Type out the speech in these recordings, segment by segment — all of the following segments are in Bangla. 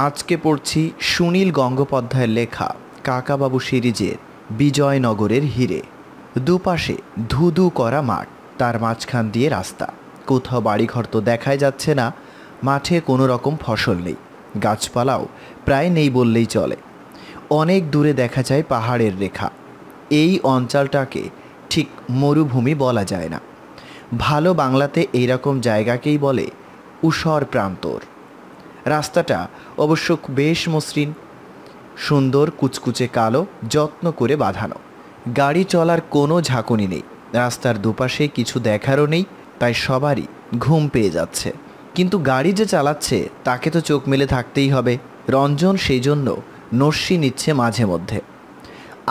আজকে পড়ছি সুনীল গঙ্গোপাধ্যায়ের লেখা কাকাবাবু সিরিজের বিজয়নগরের হিরে। দুপাশে ধুধু করা মাঠ, তার মাঝখান দিয়ে রাস্তা। কোথাও বাড়িঘর তো দেখাই যাচ্ছে না, মাঠে কোনো রকম ফসল নেই, গাছপালাও প্রায় নেই বললেই চলে। অনেক দূরে দেখা যায় পাহাড়ের রেখা। এই অঞ্চলটাকে ঠিক মরুভূমি বলা যায় না, ভালো বাংলাতে এইরকম জায়গাকেই বলে ঊষর প্রান্তর। রাস্তাটা অবশ্য বেশ মসৃণ, সুন্দর, কুচকুচে কালো, যত্ন করে বাঁধানো। গাড়ি চলার কোনো ঝাঁকুনি নেই, রাস্তার দুপাশে কিছু দেখারও নেই, তাই সবারই ঘুম পেয়ে যাচ্ছে। কিন্তু গাড়ি যে চালাচ্ছে তাকে তো চোখ মেলে থাকতেই হবে। রঞ্জন সেই জন্য নস্যি নিচ্ছে মাঝে মধ্যে।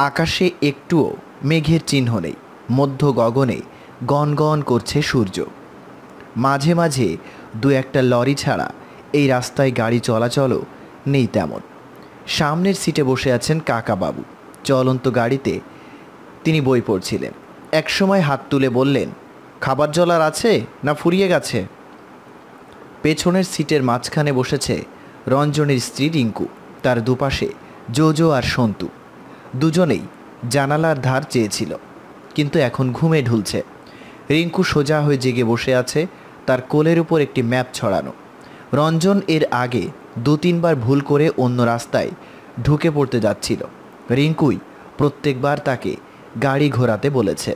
আকাশে একটুও মেঘের চিহ্ন নেই, মধ্য গগনে গনগন করছে সূর্য। মাঝে মাঝে দু একটা লরি ছাড়া এই রাস্তায় গাড়ি চলাচলও নেই তেমন। সামনের সিটে বসে আছেন কাকাবাবু। চলন্ত গাড়িতে তিনি বই পড়ছিলেন। একসময় হাত তুলে বললেন, খাবার জল আর আছে না ফুরিয়ে গেছে? পেছনের সিটের মাঝখানে বসেছে রঞ্জনের স্ত্রী রিঙ্কু, তার দুপাশে জোজো আর সন্তু। দুজনেই জানালার ধার চেয়েছিল, কিন্তু এখন ঘুমে ঢুলছে। রিঙ্কু সোজা হয়ে জেগে বসে আছে, তার কোলের উপর একটি ম্যাপ ছড়ানো। রঞ্জন এর আগে দু তিনবার ভুল করে অন্য রাস্তায় ঢুকে পড়তে যাচ্ছিল। রিঙ্কুই প্রত্যেকবার তাকে গাড়ি ঘোরাতে বলেছে।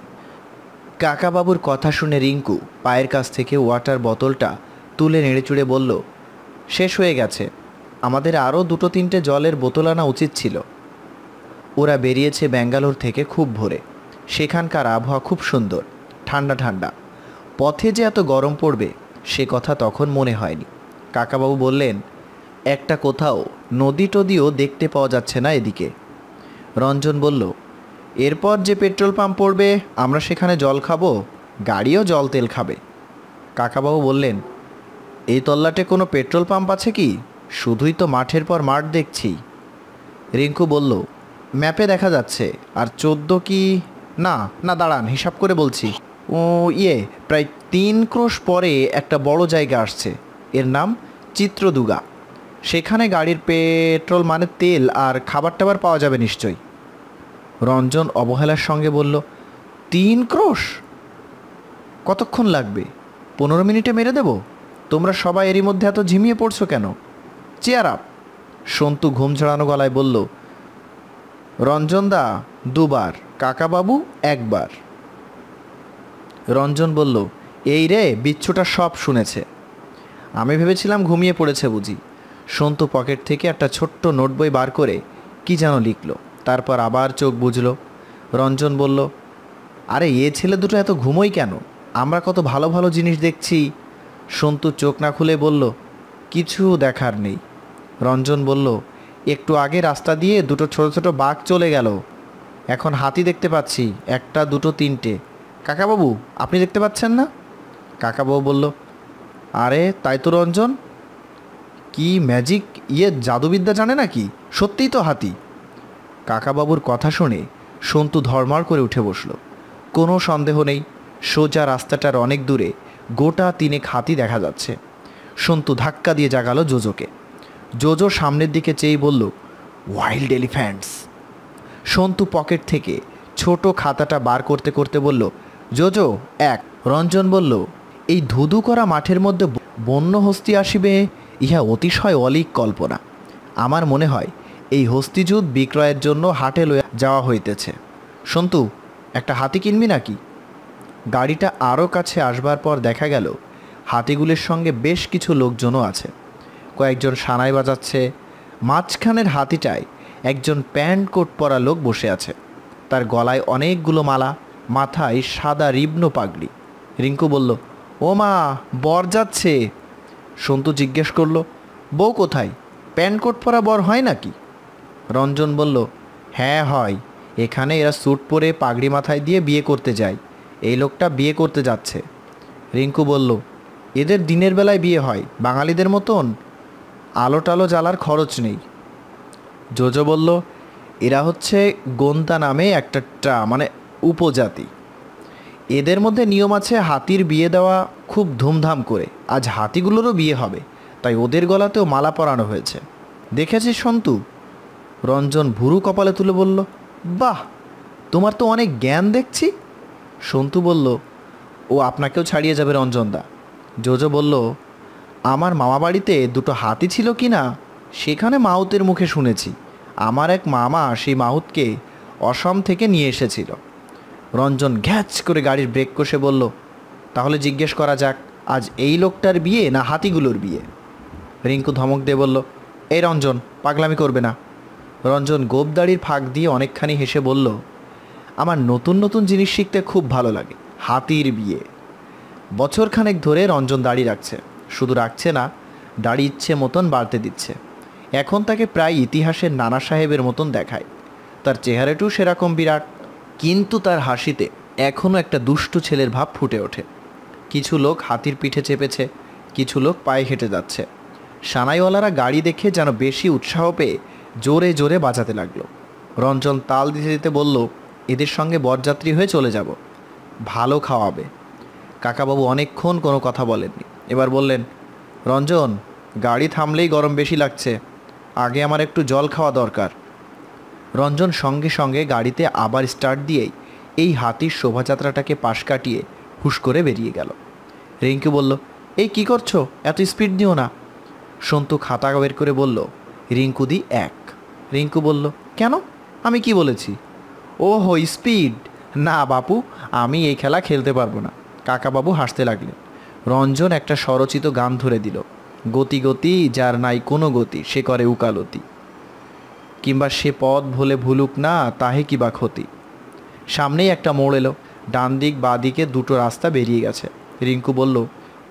কাকাবাবুর কথা শুনে রিঙ্কু পায়ের কাছ থেকে ওয়াটার বোতলটা তুলে নেড়েচুড়ে বলল, শেষ হয়ে গেছে, আমাদের আরও দুটো তিনটে জলের বোতল আনা উচিত ছিল। ওরা বেরিয়েছে ব্যাঙ্গালোর থেকে খুব ভোরে। সেখানকার আবহাওয়া খুব সুন্দর, ঠান্ডা ঠান্ডা। পথে যে এত গরম পড়বে সে কথা তখন মনে হয়নি। কাকাবাবু বললেন, একটা কোথাও নদী টদিও দেখতে পাওয়া যাচ্ছে না এদিকে। রঞ্জন বলল, এরপর যে পেট্রোল পাম্প পড়বে আমরা সেখানে জল খাবো, গাড়িও জল তেল খাবে। কাকাবাবু বললেন, এই তল্লাটে কোনো পেট্রোল পাম্প আছে কি? শুধুই তো মাঠের পর মাঠ দেখছি। রিঙ্কু বলল, ম্যাপে দেখা যাচ্ছে। আর 14 কি না, না দাঁড়ান হিসাব করে বলছি, ও প্রায় 3 ক্রোশ পরে একটা বড় জায়গা আসছে, এর নাম চিত্রদুর্গা। সেখানে গাড়ির পেট্রোল মানে তেল আর খাবার টাবার পাওয়া যাবে নিশ্চয়ই। রঞ্জন অবহেলার সঙ্গে বলল, 3 ক্রোশ? কতক্ষণ লাগবে? 15 মিনিটে মেরে দেব। তোমরা সবাই এরই মধ্যে এত ঝিমিয়ে পড়ছো কেন? Chair up. সন্তু ঘুম ছড়ানো গলায় বলল, রঞ্জনদা 2 বার, কাকাবাবু 1 বার। রঞ্জন বলল, এই রে, বিচ্ছুটা সব শুনেছে। আমি ভেবেছিলাম ঘুমিয়ে পড়েছে বুঝি। সন্তু পকেট থেকে একটা ছোট্ট নোট বই বার করে কি যেন লিখল, তারপর আবার চোখ বুঝল। রঞ্জন বলল, আরে ছেলে দুটো এত ঘুমোই কেন? আমরা কত ভালো ভালো জিনিস দেখছি। সন্তু চোখ না খুলে বলল, কিছু দেখার নেই। রঞ্জন বলল, একটু আগে রাস্তা দিয়ে দুটো ছোট ছোট বাঘ চলে গেল, এখন হাতি দেখতে পাচ্ছি, 1, 2, 3টে। কাকাবাবু আপনি দেখতে পাচ্ছেন না? কাকাবাবু বলল, আরে তাই তো রঞ্জন, কি ম্যাজিক, জাদুবিদ্যা জানে নাকি? সত্যিই তো হাতি। কাকাবাবুর কথা শুনে সন্তু ধর্মার করে উঠে বসল। কোনো সন্দেহ নেই, সোজা রাস্তাটার অনেক দূরে গোটা 3 হাতি দেখা যাচ্ছে। সন্তু ধাক্কা দিয়ে জাগালো জোজোকে। জোজো সামনের দিকে চেয়ে বলল, ওয়াইল্ড এলিফ্যান্টস। সন্তু পকেট থেকে ছোট খাতাটা বার করতে করতে বলল, জোজো 1। রঞ্জন বলল, এই ধুধু করা মাঠের মধ্যে বন্য হস্তি আসিবে, ইহা অতিশয় অলিক কল্পনা। আমার মনে হয় এই হস্তিজুত বিক্রয়ের জন্য হাটে লইয়া যাওয়া হইতেছে। সন্তু, একটা হাতি কিনবি নাকি? গাড়িটা আরও কাছে আসবার পর দেখা গেল হাতিগুলির সঙ্গে বেশ কিছু লোকজনও আছে। কয়েকজন সানাই বাজাচ্ছে। মাঝখানের হাতিটায় একজন প্যান্ট কোট পরা লোক বসে আছে, তার গলায় অনেকগুলো মালা, মাথায় সাদা রিবনো পাগড়ি। রিঙ্কু বলল, ও মা, বর যাচ্ছে। সন্তু জিজ্ঞেস করল, বউ কোথায়? প্যান্ট কোট পরা বর হয় নাকি? রঞ্জন বলল, হ্যাঁ হয়, এখানে এরা স্যুট পরে পাগড়ি মাথায় দিয়ে বিয়ে করতে যায়। এই লোকটা বিয়ে করতে যাচ্ছে। রিঙ্কু বলল, এদের দিনের বেলায় বিয়ে হয়, বাঙালিদের মতন আলো টালো জ্বালার খরচ নেই। জোজো বলল, এরা হচ্ছে গোন্তা নামে একটা মানে উপজাতি। এদের মধ্যে নিয়ম আছে হাতির বিয়ে দেওয়া খুব ধুমধাম করে। আজ হাতিগুলোরও বিয়ে হবে, তাই ওদের গলাতেও মালা পরানো হয়েছে। দেখেছিস সন্তু? রঞ্জন ভুরু কপালে তুলে বলল, বাহ, তোমার তো অনেক জ্ঞান দেখছি। সন্তু বলল, ও আপনাকেও ছাড়িয়ে যাবে রঞ্জনদা। জোজো বলল, আমার মামাবাড়িতে দুটো হাতি ছিল কি না, সেখানে মাহুতের মুখে শুনেছি আমার এক মামা সেই মাহুতকে অসম থেকে নিয়ে এসেছিল। রঞ্জন ঘ্যাচ করে গাড়ির ব্রেক কষে বলল, তাহলে জিজ্ঞেস করা যাক, আজ এই লোকটার বিয়ে না হাতিগুলোর বিয়ে? রিঙ্কু ধমক দিয়ে বলল, এই রঞ্জন, পাগলামি করবে না। রঞ্জন গোপদাড়ির ফাঁক দিয়ে অনেকখানি হেসে বলল, আমার নতুন নতুন জিনিস শিখতে খুব ভালো লাগে। হাতির বিয়ে। বছরখানেক ধরে রঞ্জন দাড়ি রাখছে, শুধু রাখছে না, দাড়ি ইচ্ছে মতন বাড়তে দিচ্ছে। এখন তাকে প্রায় ইতিহাসের নানা সাহেবের মতন দেখায়। তার চেহারাটাও সেরকম বিরাট, কিন্তু তার হাসিতে এখনও একটা দুষ্টু ছেলের ভাব ফুটে ওঠে। কিছু লোক হাতির পিঠে চেপেছে, কিছু লোক পায়ে হেঁটে যাচ্ছে। সানাইওয়ালারা গাড়ি দেখে যেন বেশি উৎসাহ পেয়ে জোরে জোরে বাজাতে লাগলো। রঞ্জন তাল দিতে দিতে বলল, এদের সঙ্গে বরযাত্রী হয়ে চলে যাব, ভালো খাওয়াবে। কাকাবাবু অনেকক্ষণ কোনো কথা বলেননি। এবার বললেন, রঞ্জন, গাড়ি থামলেই গরম বেশি লাগছে, আগে আমার একটু জল খাওয়া দরকার। রঞ্জন সঙ্গে সঙ্গে গাড়িতে আবার স্টার্ট দিয়েই এই হাতির শোভাযাত্রাটাকে পাশ কাটিয়ে হুশ করে বেরিয়ে গেল। রিঙ্কু বলল, এই কি করছো, এত স্পিড দিও না। সন্তু খাতা বের করে বলল, রিঙ্কু দি 1। রিঙ্কু বলল, কেন, আমি কি বলেছি? ও হো, স্পিড না বাপু, আমি এই খেলা খেলতে পারবো না। কাকাবাবু হাসতে লাগলেন। রঞ্জন একটা স্বরচিত গান ধরে দিল, গতি গতি যার নাই কোনো গতি, সে করে উকালতি, কিংবা সে পথ ভুলে ভুলুক না, তাহে কি বা ক্ষতি। সামনেই একটা মোড় এলো, ডান দিক বাঁ দিকে দুটো রাস্তা বেরিয়ে গেছে। রিঙ্কু বলল,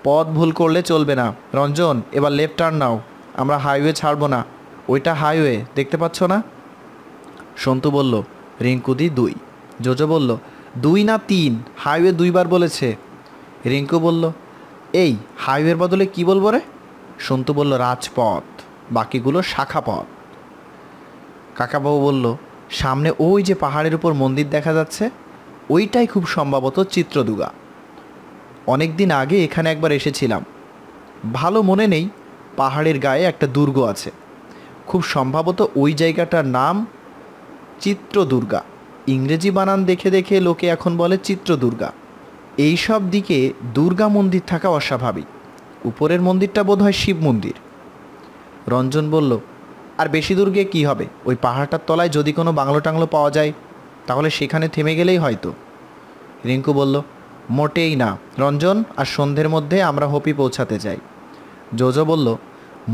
পথ ভুল করলে চলবে না রঞ্জন, এবার লেফট টার্ন নাও, আমরা হাইওয়ে ছাড়বো না, ওইটা হাইওয়ে, দেখতে পাচ্ছ না? সন্তু বলল, রিঙ্কু দি 2। জোজো বলল, 2 না 3, হাইওয়ে 2 বার বলেছে। রিঙ্কু বলল, এই হাইওয়ের বদলে কি বলবো রে? সন্তু বলল, রাজপথ, বাকিগুলো শাখা পথ। কাকাবাবু বলল, সামনে ওই যে পাহাড়ের উপর মন্দির দেখা যাচ্ছে, ওইটাই খুব সম্ভবত চিত্রদুর্গা। অনেক দিন আগে এখানে একবার এসেছিলাম, ভালো মনে নেই। পাহাড়ের গায়ে একটা দুর্গ আছে, খুব সম্ভবত ওই জায়গাটার নাম চিত্রদুর্গা। ইংরেজি বানান দেখে দেখে লোকে এখন বলে চিত্রদুর্গা। এই সব দিকে দুর্গা মন্দির থাকা অস্বাভাবিক। উপরের মন্দিরটা বোধহয় শিব মন্দির। রঞ্জন বলল, আর বেশি দূর গিয়ে কী হবে, ওই পাহাড়টার তলায় যদি কোনো বাংলো টাংলো পাওয়া যায়, তাহলে সেখানে থেমে গেলেই হয়তো। রিঙ্কু বলল, মোটেই না রঞ্জন, আর সন্ধ্যের মধ্যে আমরা হোপি পৌঁছাতে চাই। জোজো বলল,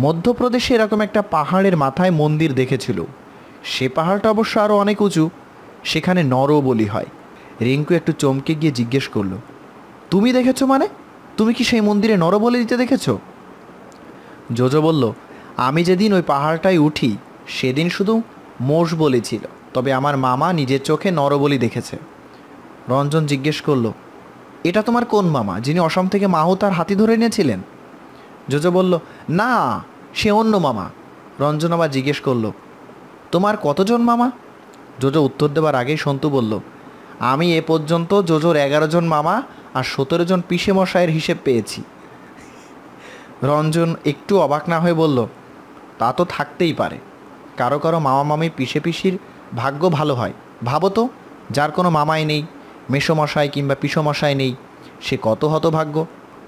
মধ্যপ্রদেশে এরকম একটা পাহাড়ের মাথায় মন্দির দেখেছিল, সে পাহাড়টা অবশ্য আরও অনেক উঁচু, সেখানে নরবলি হয়। রিঙ্কু একটু চমকে গিয়ে জিজ্ঞেস করলো, তুমি দেখেছো মানে? তুমি কি সেই মন্দিরে নরবলি দিতে দেখেছো? জোজো বলল, আমি যেদিন ওই পাহাড়টায় উঠি সেদিন শুধু মোষ বলি ছিল, তবে আমার মামা নিজের চোখে নরবলি দেখেছে। রঞ্জন জিজ্ঞেস করলো, এটা তোমার কোন মামা, যিনি অসম থেকে মাহুত আর হাতি ধরে এনেছিলেন? জোজো বলল, না, সে অন্য মামা। রঞ্জন আবার জিজ্ঞেস করলো, তোমার কতজন মামা? জোজো উত্তর দেবার আগেই সন্তু বলল, আমি এ পর্যন্ত জোজোর 11 জন মামা আর 17 জন পিসে মশাইয়ের হিসেব পেয়েছি। রঞ্জন একটু অবাক না হয়ে বলল, তা তো থাকতেই পারে, কারো কারো মামা মামি পিসে পিসির ভাগ্য ভালো হয়। ভাবো তো, যার কোনো মামাই নেই, মেসোমশাই কিংবা পিসমশাই নেই, সে কত হতভাগ্য।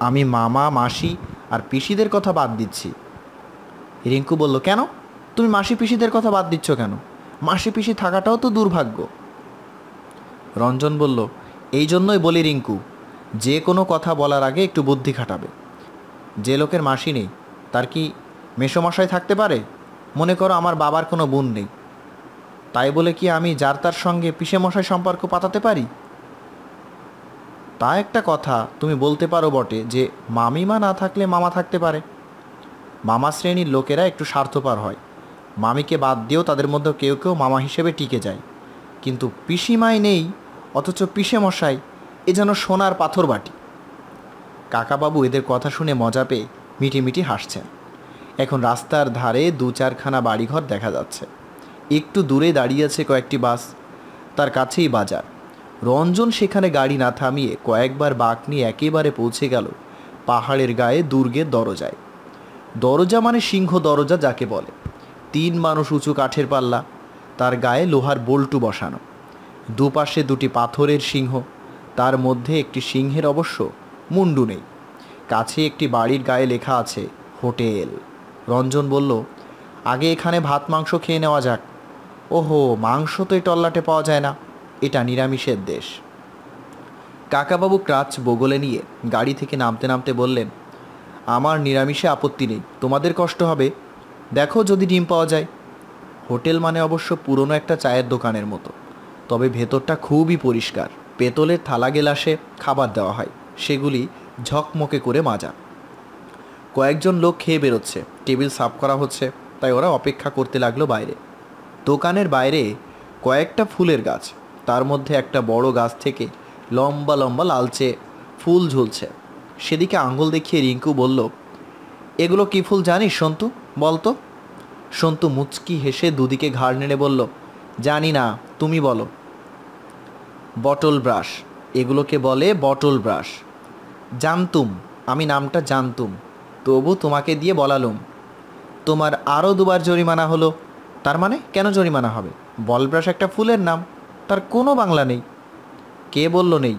আমি মামা মাসি আর পিসিদের কথা বাদ দিচ্ছি। রিঙ্কু বলল, কেন, তুমি মাসি পিসিদের কথা বাদ দিচ্ছ কেন? মাসি পিসি থাকাটাও তো দুর্ভাগ্য। রঞ্জন বলল, এই জন্যই বলি রিঙ্কু, যে কোনো কথা বলার আগে একটু বুদ্ধি খাটাবে। যে লোকের মাসি নেই, তার কি মেসোমশাই থাকতে পারে? মনে করো আমার বাবার কোনো বোন নেই, তাই বলে কি আমি যার তার সঙ্গে পিসেমশাই সম্পর্ক পাতাতে পারি? তা একটা কথা, তুমি বলতে পারো বটে যে মামিমা না থাকলে মামা থাকতে পারে। মামা শ্রেণীর লোকেরা একটু স্বার্থপর হয়, মামিকে বাদ দিয়েও তাদের মধ্যে কেউ কেউ মামা হিসেবে টিকে যায়। কিন্তু পিসিমাই নেই, অথচ পিসেমশাই, এ যেন সোনার পাথর বাটি। কাকাবাবু এদের কথা শুনে মজা পেয়ে মিটিমিটি হাসছেন। এখন রাস্তার ধারে 2-4খানা বাড়িঘর দেখা যাচ্ছে। একটু দূরে দাঁড়িয়ে আছে কয়েকটি বাস, তার কাছেই বাজার। রঞ্জন সেখানে গাড়ি না থামিয়ে কয়েকবার বাঁক নিয়ে একেবারে পৌঁছে গেল পাহাড়ের গায়ে দুর্গের দরজায়। দরজা মানে সিংহ দরজা যাকে বলে। 3 মানুষ উঁচু কাঠের পাল্লা, তার গায়ে লোহার বল্টু বসানো, দুপাশে 2টি পাথরের সিংহ, তার মধ্যে একটি সিংহের অবশ্য মুন্ডু নেই। কাছে একটি বাড়ির গায়ে লেখা আছে হোটেল। রঞ্জন বলল, আগে এখানে ভাত মাংস খেয়ে নেওয়া যাক। ওহো, মাংস তো এই টল্লাটে পাওয়া যায় না, এটা নিরামিষের দেশ। কাকাবাবু ক্রাচ বগলে নিয়ে গাড়ি থেকে নামতে নামতে বললেন, আমার নিরামিষে আপত্তি নেই, তোমাদের কষ্ট হবে, দেখো যদি ডিম পাওয়া যায়। হোটেল মানে অবশ্য পুরনো একটা চায়ের দোকানের মতো, তবে ভেতরটা খুবই পরিষ্কার। পেতলের থালা গেলাসে খাবার দেওয়া হয়, সেগুলি ঝকমকে করে মাজা। কয়েকজন লোক খেয়ে বেরোচ্ছে, টেবিল সাফ করা হচ্ছে, তাই ওরা অপেক্ষা করতে লাগলো বাইরে। দোকানের বাইরে কয়েকটা ফুলের গাছ, তার মধ্যে একটা বড় গাছ থেকে লম্বা লম্বা লালচে ফুল ঝুলছে। সেদিকে আঙুল দেখিয়ে রিঙ্কু বলল, এগুলো কী ফুল জানিস সন্তু, বলতো? সন্তু মুচকি হেসে দুদিকে ঘাড় নেড়ে বলল, জানি না, তুমি বলো। বটল ব্রাশ, এগুলোকে বলে বটল ব্রাশ। জানতুম, আমি নামটা জানতুম, তবু তোমাকে দিয়ে বলালুম। তোমার আরও 2বার জরিমানা হলো। তার মানে কেন জরিমানা হবে? বল ব্রাশ একটা ফুলের নাম, তার কোনো বাংলা নেই। কে বলল নেই?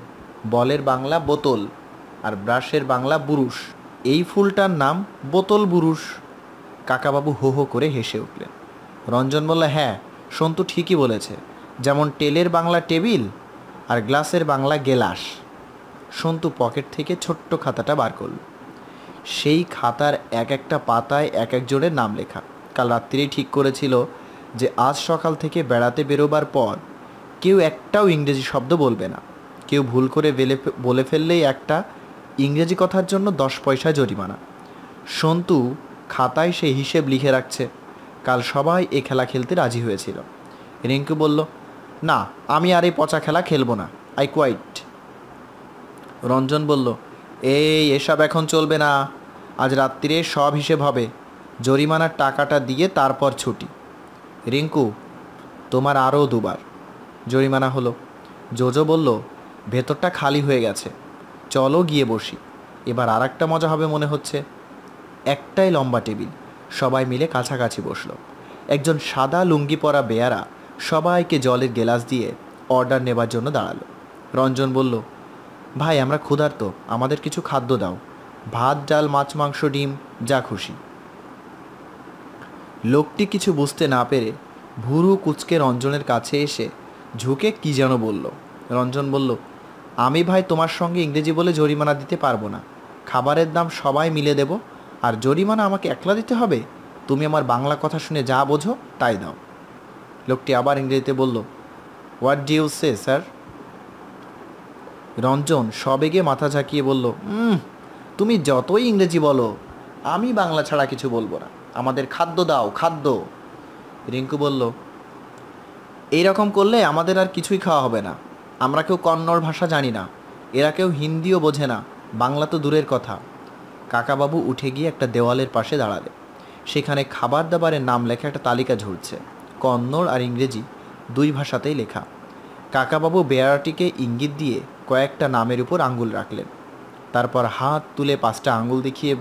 বলের বাংলা বোতল, আর ব্রাশের বাংলা বুরুষ। এই ফুলটার নাম বোতল বুরুষ। কাকাবাবু হো হো করে হেসে উঠলেন। রঞ্জন বলল, হ্যাঁ, সন্তু ঠিকই বলেছে, যেমন টেলের বাংলা টেবিল আর গ্লাসের বাংলা গেলাস। সন্তু পকেট থেকে ছোট্ট খাতাটা বার করল। সেই খাতার এক একটা পাতায় এক একজনের নাম লেখা। কাল রাত্রিরেই ঠিক করেছিল যে আজ সকাল থেকে বেড়াতে বেরোবার পর কেউ একটাও ইংরেজি শব্দ বলবে না। কেউ ভুল করে বলে ফেললেই একটা ইংরেজি কথার জন্য 10 পয়সা জরিমানা। সন্তু খাতায় সেই হিসেব লিখে রাখছে। কাল সবাই এ খেলা খেলতে রাজি হয়েছিল। রিঙ্কু বলল, না, আমি আর এই পচা খেলা খেলবো না, আই কোয়াইট। রঞ্জন বলল, এসব এখন চলবে না, আজ রাত্রিরে সব হিসেব হবে, জরিমানার টাকাটা দিয়ে তারপর ছুটি। রিঙ্কু, তোমার আরও 2বার জরিমানা হলো। জোজো বলল, ভেতরটা খালি হয়ে গেছে, চলো গিয়ে বসি, এবার আর একটা মজা হবে মনে হচ্ছে। একটাই লম্বা টেবিল, সবাই মিলে কাছাকাছি বসলো। একজন সাদা লুঙ্গি পরা বেয়ারা সবাইকে জলের গেলাস দিয়ে অর্ডার নেবার জন্য দাঁড়ালো। রঞ্জন বলল, ভাই, আমরা ক্ষুধার্ত, আমাদের কিছু খাদ্য দাও, ভাত ডাল মাছ মাংস ডিম যা খুশি। লোকটি কিছু বুঝতে না পেরে ভুরু কুচকে রঞ্জনের কাছে এসে ঝুঁকে কি যেন বলল। রঞ্জন বলল, আমি ভাই তোমার সঙ্গে ইংরেজি বলে জরিমানা দিতে পারবো না, খাবারের দাম সবাই মিলে দেব, আর জরিমানা আমাকে একলা দিতে হবে? তুমি আমার বাংলা কথা শুনে যা বোঝো তাই দাও। লোকটি আবার ইংরেজিতে বলল, what do you say sir? রঞ্জন সবেগে মাথা ঝাঁকিয়ে বলল, তুমি যতই ইংরেজি বলো, আমি বাংলা ছাড়া কিছু বলবো না, আমাদের খাদ্য দাও, খাদ্য। রিঙ্কু বলল, এইরকম করলে আমাদের আর কিছুই খাওয়া হবে না, আমরা কেউ কন্নড় ভাষা জানি না, এরা কেউ হিন্দিও বোঝে না, বাংলা তো দূরের কথা। কাকাবাবু উঠে গিয়ে একটা দেওয়ালের পাশে দাঁড়ালে। সেখানে খাবার দাবারের নাম লেখা একটা তালিকা ঝুলছে, কন্নড় আর ইংরেজি 2 ভাষাতেই লেখা। কাকাবাবু বেয়ারাটিকে ইঙ্গিত দিয়ে কয়েকটা নামের উপর আঙ্গুল রাখলেন, তারপর হাত তুলে 5টা আঙ্গুল দেখিয়ে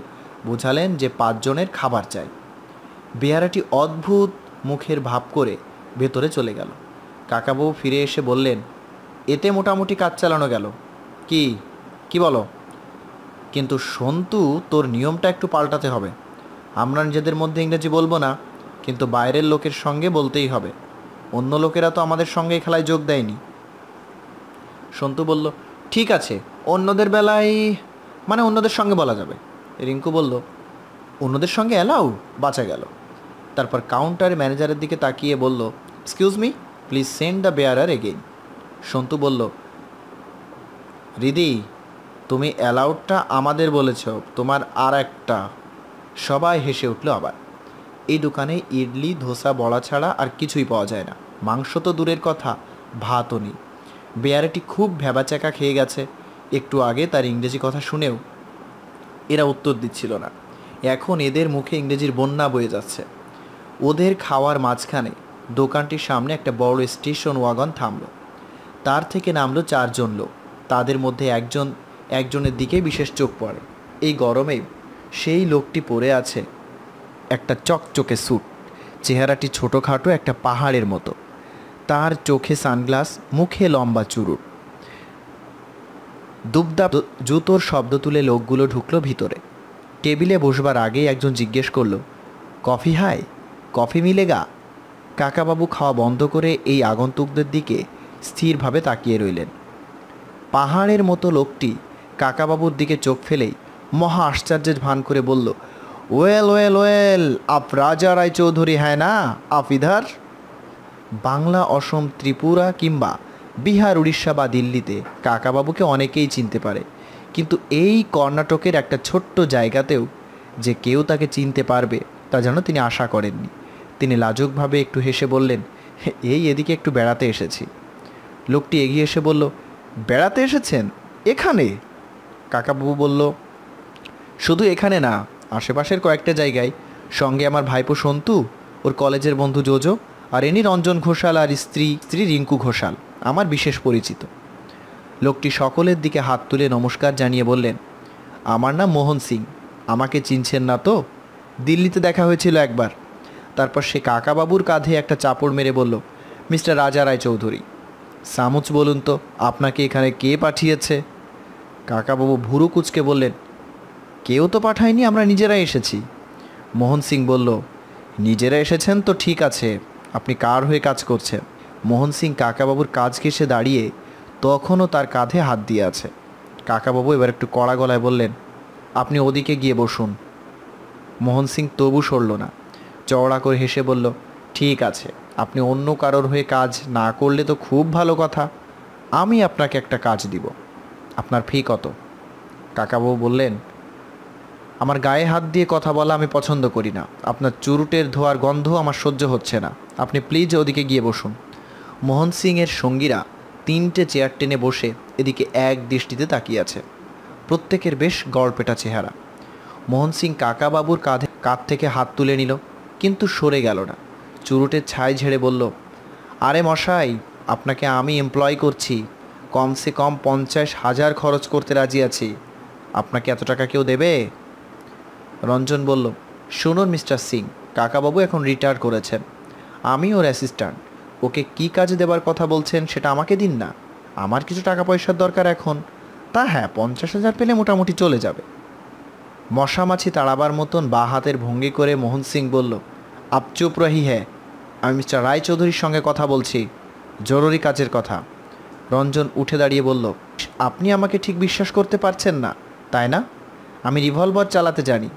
বোঝালেন যে 5 জনের খাবার চাই। বেয়ারাটি অদ্ভুত মুখের ভাব করে ভেতরে চলে গেল। কাকাবাবু ফিরে এসে বললেন, এতে মোটামুটি কাজ চালানো গেল। কি বলো? কিন্তু সন্তু, তোর নিয়মটা একটু পাল্টাতে হবে। আমরা নিজেদের মধ্যে ইংরেজি বলবো না, কিন্তু বাইরের লোকের সঙ্গে বলতেই হবে। অন্য লোকেরা তো আমাদের সঙ্গে এই খেলায় যোগ দেয়নি। সন্তু বলল, ঠিক আছে, অন্যদের বেলায় মানে অন্যদের সঙ্গে বলা যাবে। রিঙ্কু বলল, অন্যদের সঙ্গে অ্যালাউ? বাঁচা গেল। তারপর কাউন্টারে ম্যানেজারের দিকে তাকিয়ে বলল, excuse me, please send the bearer again. Santu বলল, রিদি, তুমি অ্যালাউডটা আমাদের বলেছ, তোমার আর একটা। সবাই হেসে উঠল আবার। এই দোকানে ইডলি ধোসা বড়া ছাড়া আর কিছুই পাওয়া যায় না। মাংস তো দূরের কথা, ভাতও নেই। বেয়ারাটি খুব ভ্যাবাচ্যাকা খেয়ে গেছে। একটু আগে তার ইংরেজি কথা শুনেও এরা উত্তর দিচ্ছিল না। এখন এদের মুখে ইংরেজির বন্যা বয়ে যাচ্ছে। ওদের খাওয়ার মাঝখানে দোকানটির সামনে একটা বড় স্টেশন ওয়াগন থামল। তার থেকে নামলো 4 জন লোক। তাদের মধ্যে একজনের দিকে বিশেষ চোখ পড়ে। এই গরমে সেই লোকটি পরে আছে একটা চকচকে স্যুট, চেহারাটি ছোটোখাটো একটা পাহাড়ের মতো। তার চোখে সানগ্লাস, মুখে লম্বা চুরুট। দুবদাব জুতোর শব্দ তুলে লোকগুলো ঢুকলো ভিতরে। টেবিলে বসবার আগেই একজন জিজ্ঞেস করলো, কফি হাই, কফি মিলেগা? কাকাবাবু খাওয়া বন্ধ করে এই আগন্তুকদের দিকে স্থিরভাবে তাকিয়ে রইলেন। পাহাড়ের মতো লোকটি কাকাবাবুর দিকে চোখ ফেলেই মহা আশ্চর্যের ভান করে বলল, ওয়েল ওয়েল ওয়েল, আপ রাজা রায়চৌধুরী হ্যায় না, আপ ইধার? বাংলা, অসম, ত্রিপুরা কিংবা বিহার, উড়িষ্যা বা দিল্লিতে কাকাবাবুকে অনেকেই চিনতে পারে, কিন্তু এই কর্ণাটকের একটা ছোট্ট জায়গাতেও যে কেউ তাকে চিনতে পারবে তা যেন তিনি আশা করেননি। তিনি লাজুকভাবে একটু হেসে বললেন, এই এদিকে একটু বেড়াতে এসেছি। লোকটি এগিয়ে এসে বলল, বেড়াতে এসেছেন এখানে? কাকাবাবু বলল, শুধু এখানে না, আশেপাশের কয়েকটা জায়গায়। সঙ্গে আমার ভাইপো সন্তু, ওর কলেজের বন্ধু জোজো, আর এনি রঞ্জন ঘোষাল আর স্ত্রী রিঙ্কু ঘোষাল, আমার বিশেষ পরিচিত। লোকটি সকলের দিকে হাত তুলে নমস্কার জানিয়ে বললেন, আমার নাম মোহন সিং, আমাকে চিনছেন না তো? দিল্লিতে দেখা হয়েছিল একবার। তারপর সে কাকাবাবুর কাঁধে একটা চাপড় মেরে বলল, মিস্টার রাজা রায়চৌধুরী। সামুচ বলুন তো, আপনাকে এখানে কে পাঠিয়েছে? কাকাবাবু ভুরু কুচকে বললেন, কেউ তো পাঠায়নি, আমরা নিজেরাই এসেছি। মোহন সিং বলল, নিজেরা এসেছেন তো ঠিক আছে, আপনি কার হয়ে কাজ করছেন? মোহন সিং কাকাবাবুর কাজ ঘেঁষে দাঁড়িয়ে তখনও তার কাঁধে হাত দিয়ে আছে। কাকাবাবু এবার একটু কড়া গলায় বললেন, আপনি ওদিকে গিয়ে বসুন। মোহন সিং তবু সরল না, চওড়া করে হেসে বলল, ঠিক আছে, আপনি অন্য কারোর হয়ে কাজ না করলে তো খুব ভালো কথা। আমি আপনাকে একটা কাজ দিব। আপনার ফি কত? কাকাবাবু বললেন, আমার গায়ে হাত দিয়ে কথা বলা আমি পছন্দ করি না, আপনার চুরুটের ধোয়ার গন্ধ আমার সহ্য হচ্ছে না, আপনি প্লিজ ওদিকে গিয়ে বসুন। মোহন সিংয়ের সঙ্গীরা 3টে চেয়ার টেনে বসে এদিকে এক দৃষ্টিতে তাকিয়ে আছে। প্রত্যেকের বেশ গড়পেটা চেহারা। মোহন সিং কাকাবাবুর কাঁধ থেকে হাত তুলে নিল, কিন্তু সরে গেল না। চুরুটের ছাই ঝেড়ে বলল, আরে মশাই, আপনাকে আমি এমপ্লয় করছি, কমসে কম 50,000 খরচ করতে রাজি আছি। আপনাকে এত টাকা কেউ দেবে? রঞ্জন বলল, শুনুন মিস্টার সিং, কাকাবাবু এখন রিটায়ার করেছেন, আমি ওর অ্যাসিস্ট্যান্ট। ওকে কি কাজ দেবার কথা বলছেন সেটা আমাকে দিন না। আমার কিছু টাকা পয়সার দরকার এখন। তা হ্যাঁ, 50,000 পেলে মোটামুটি চলে যাবে। মশামাছি তাড়াবার মতন বা হাতের ভঙ্গি করে মোহন সিং বলল, আপ চুপ রহি হ্যাঁ, আমি মিস্টার রায়চৌধুরীর সঙ্গে কথা বলছি, জরুরি কাজের কথা। রঞ্জন উঠে দাঁড়িয়ে বলল, আপনি আমাকে ঠিক বিশ্বাস করতে পারছেন না, তাই না? আমি রিভলভার চালাতে জানি,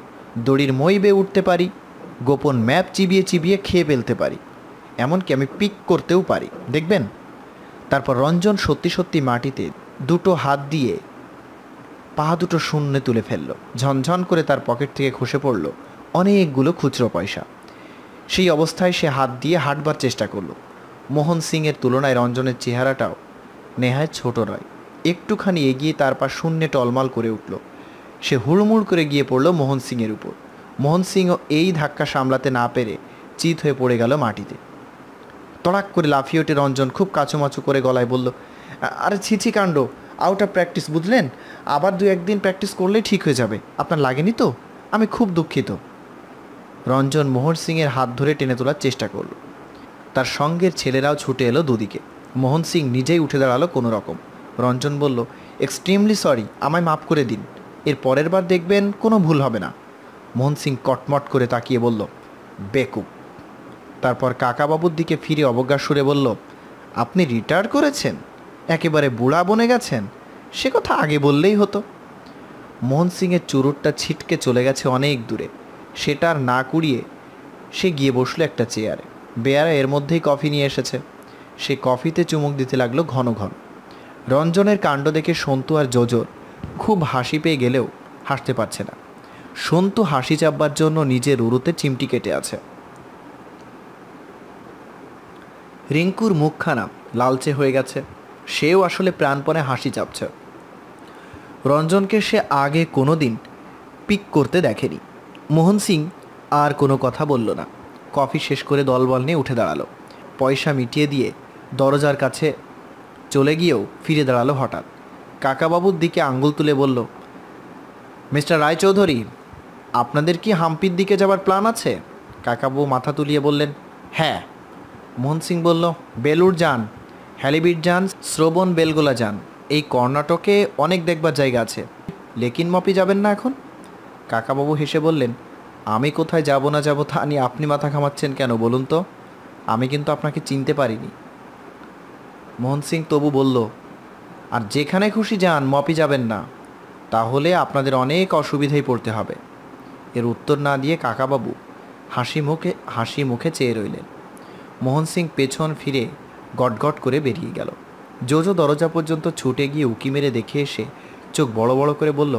দড়ির মই বেয়ে উঠতে পারি, গোপন ম্যাপ চিবিয়ে চিবিয়ে খেয়ে ফেলতে পারি, এমনকি আমি পিক করতেও পারি, দেখবেন? তারপর রঞ্জন সত্যি সত্যি মাটিতে দুটো হাত দিয়ে পা দুটো শূন্যে তুলে ফেলল। ঝনঝন করে তার পকেট থেকে খসে পড়ল অনেকগুলো খুচরো পয়সা। সেই অবস্থায় সে হাত দিয়ে হাঁটবার চেষ্টা করল। মোহন সিংয়ের তুলনায় রঞ্জনের চেহারাটাও নেহায় ছোট নয়। একটুখানি এগিয়ে তার পা শূন্যে টলমাল করে উঠল। সে হুড়মুড় করে গিয়ে পড়ল মোহন সিংয়ের উপর। মোহন সিংও এই ধাক্কা সামলাতে না পেরে চিত হয়ে পড়ে গেল মাটিতে। তড়াক করে লাফিয়ে ওঠে রঞ্জন, খুব কাচুমাচু করে গলায় বলল, আরে ছিছি কাণ্ড, আউট অফ প্র্যাকটিস, বুঝলেন? আবার 2-1 দিন প্র্যাকটিস করলেই ঠিক হয়ে যাবে। আপনার লাগেনি তো? আমি খুব দুঃখিত। রঞ্জন মোহন সিংয়ের হাত ধরে টেনে তোলার চেষ্টা করল। তার সঙ্গের ছেলেরাও ছুটে এলো দুদিকে। মোহন সিং নিজেই উঠে দাঁড়ালো কোনো রকম। রঞ্জন বলল, এক্সট্রিমলি সরি, আমায় মাফ করে দিন, এর পরের বার দেখবেন কোনো ভুল হবে না। মোহন সিং কটমট করে তাকিয়ে বলল, বেকুব। তারপর কাকাবাবুর দিকে ফিরে অবজ্ঞার সুরে বলল, আপনি রিটায়ার করেছেন? একেবারে বুড়া বনে গেছেন? সে কথা আগে বললেই হতো। মোহন সিংয়ের চুরুটটা ছিটকে চলে গেছে অনেক দূরে। সেটা আর না কুড়িয়ে সে গিয়ে বসলো একটা চেয়ারে। বেয়ারা এর মধ্যেই কফি নিয়ে এসেছে। সে কফিতে চুমুক দিতে লাগলো ঘন ঘন। রঞ্জনের কাণ্ড দেখে সন্তু আর জোজোর খুব হাসি পেয়ে গেলেও হাসতে পারছে না। সন্তু হাসি চাপবার জন্য নিজের উরুতে চিমটি কেটে আছে। রিঙ্কুর মুখখানা লালচে হয়ে গেছে, সেও আসলে প্রাণপণে হাসি চাপছে। রঞ্জনকে সে আগে কোনো দিন পিক করতে দেখেনি। মোহন সিং আর কোনো কথা বলল না। কফি শেষ করে দলবল নিয়ে উঠে দাঁড়ালো। পয়সা মিটিয়ে দিয়ে দরজার কাছে চলে গিয়েও ফিরে দাঁড়ালো হঠাৎ। কাকাবাবুর দিকে আঙ্গুল তুলে বলল, মিস্টার রায়চৌধুরী, আপনাদের কি হাম্পির দিকে যাবার প্ল্যান আছে? কাকাবাবু মাথা তুলিয়ে বললেন, হ্যাঁ। মোহন সিং বলল, বেলুড় যান, হ্যালিবিট যান, শ্রবণ বেলগোলা যান, এই কর্ণাটকে অনেক দেখবার জায়গা আছে, লেকিন মপি যাবেন না এখন? কাকাবাবু হেসে বললেন, আমি কোথায় যাব না যাব তা নিয়ে আপনি মাথা ঘামাচ্ছেন কেন বলুন তো? আমি কিন্তু আপনাকে চিনতে পারিনি। মোহন সিং তবু বলল, আর যেখানে খুশি যান, মপি যাবেন না, তাহলে আপনাদের অনেক অসুবিধায় পড়তে হবে। এর উত্তর না দিয়ে কাকাবাবু হাসি মুখে চেয়ে রইলেন। মোহন সিং পেছন ফিরে গটগট করে বেরিয়ে গেল। জোজো দরজা পর্যন্ত ছুটে গিয়ে উকি মেরে দেখে এসে চোখ বড় বড় করে বলল,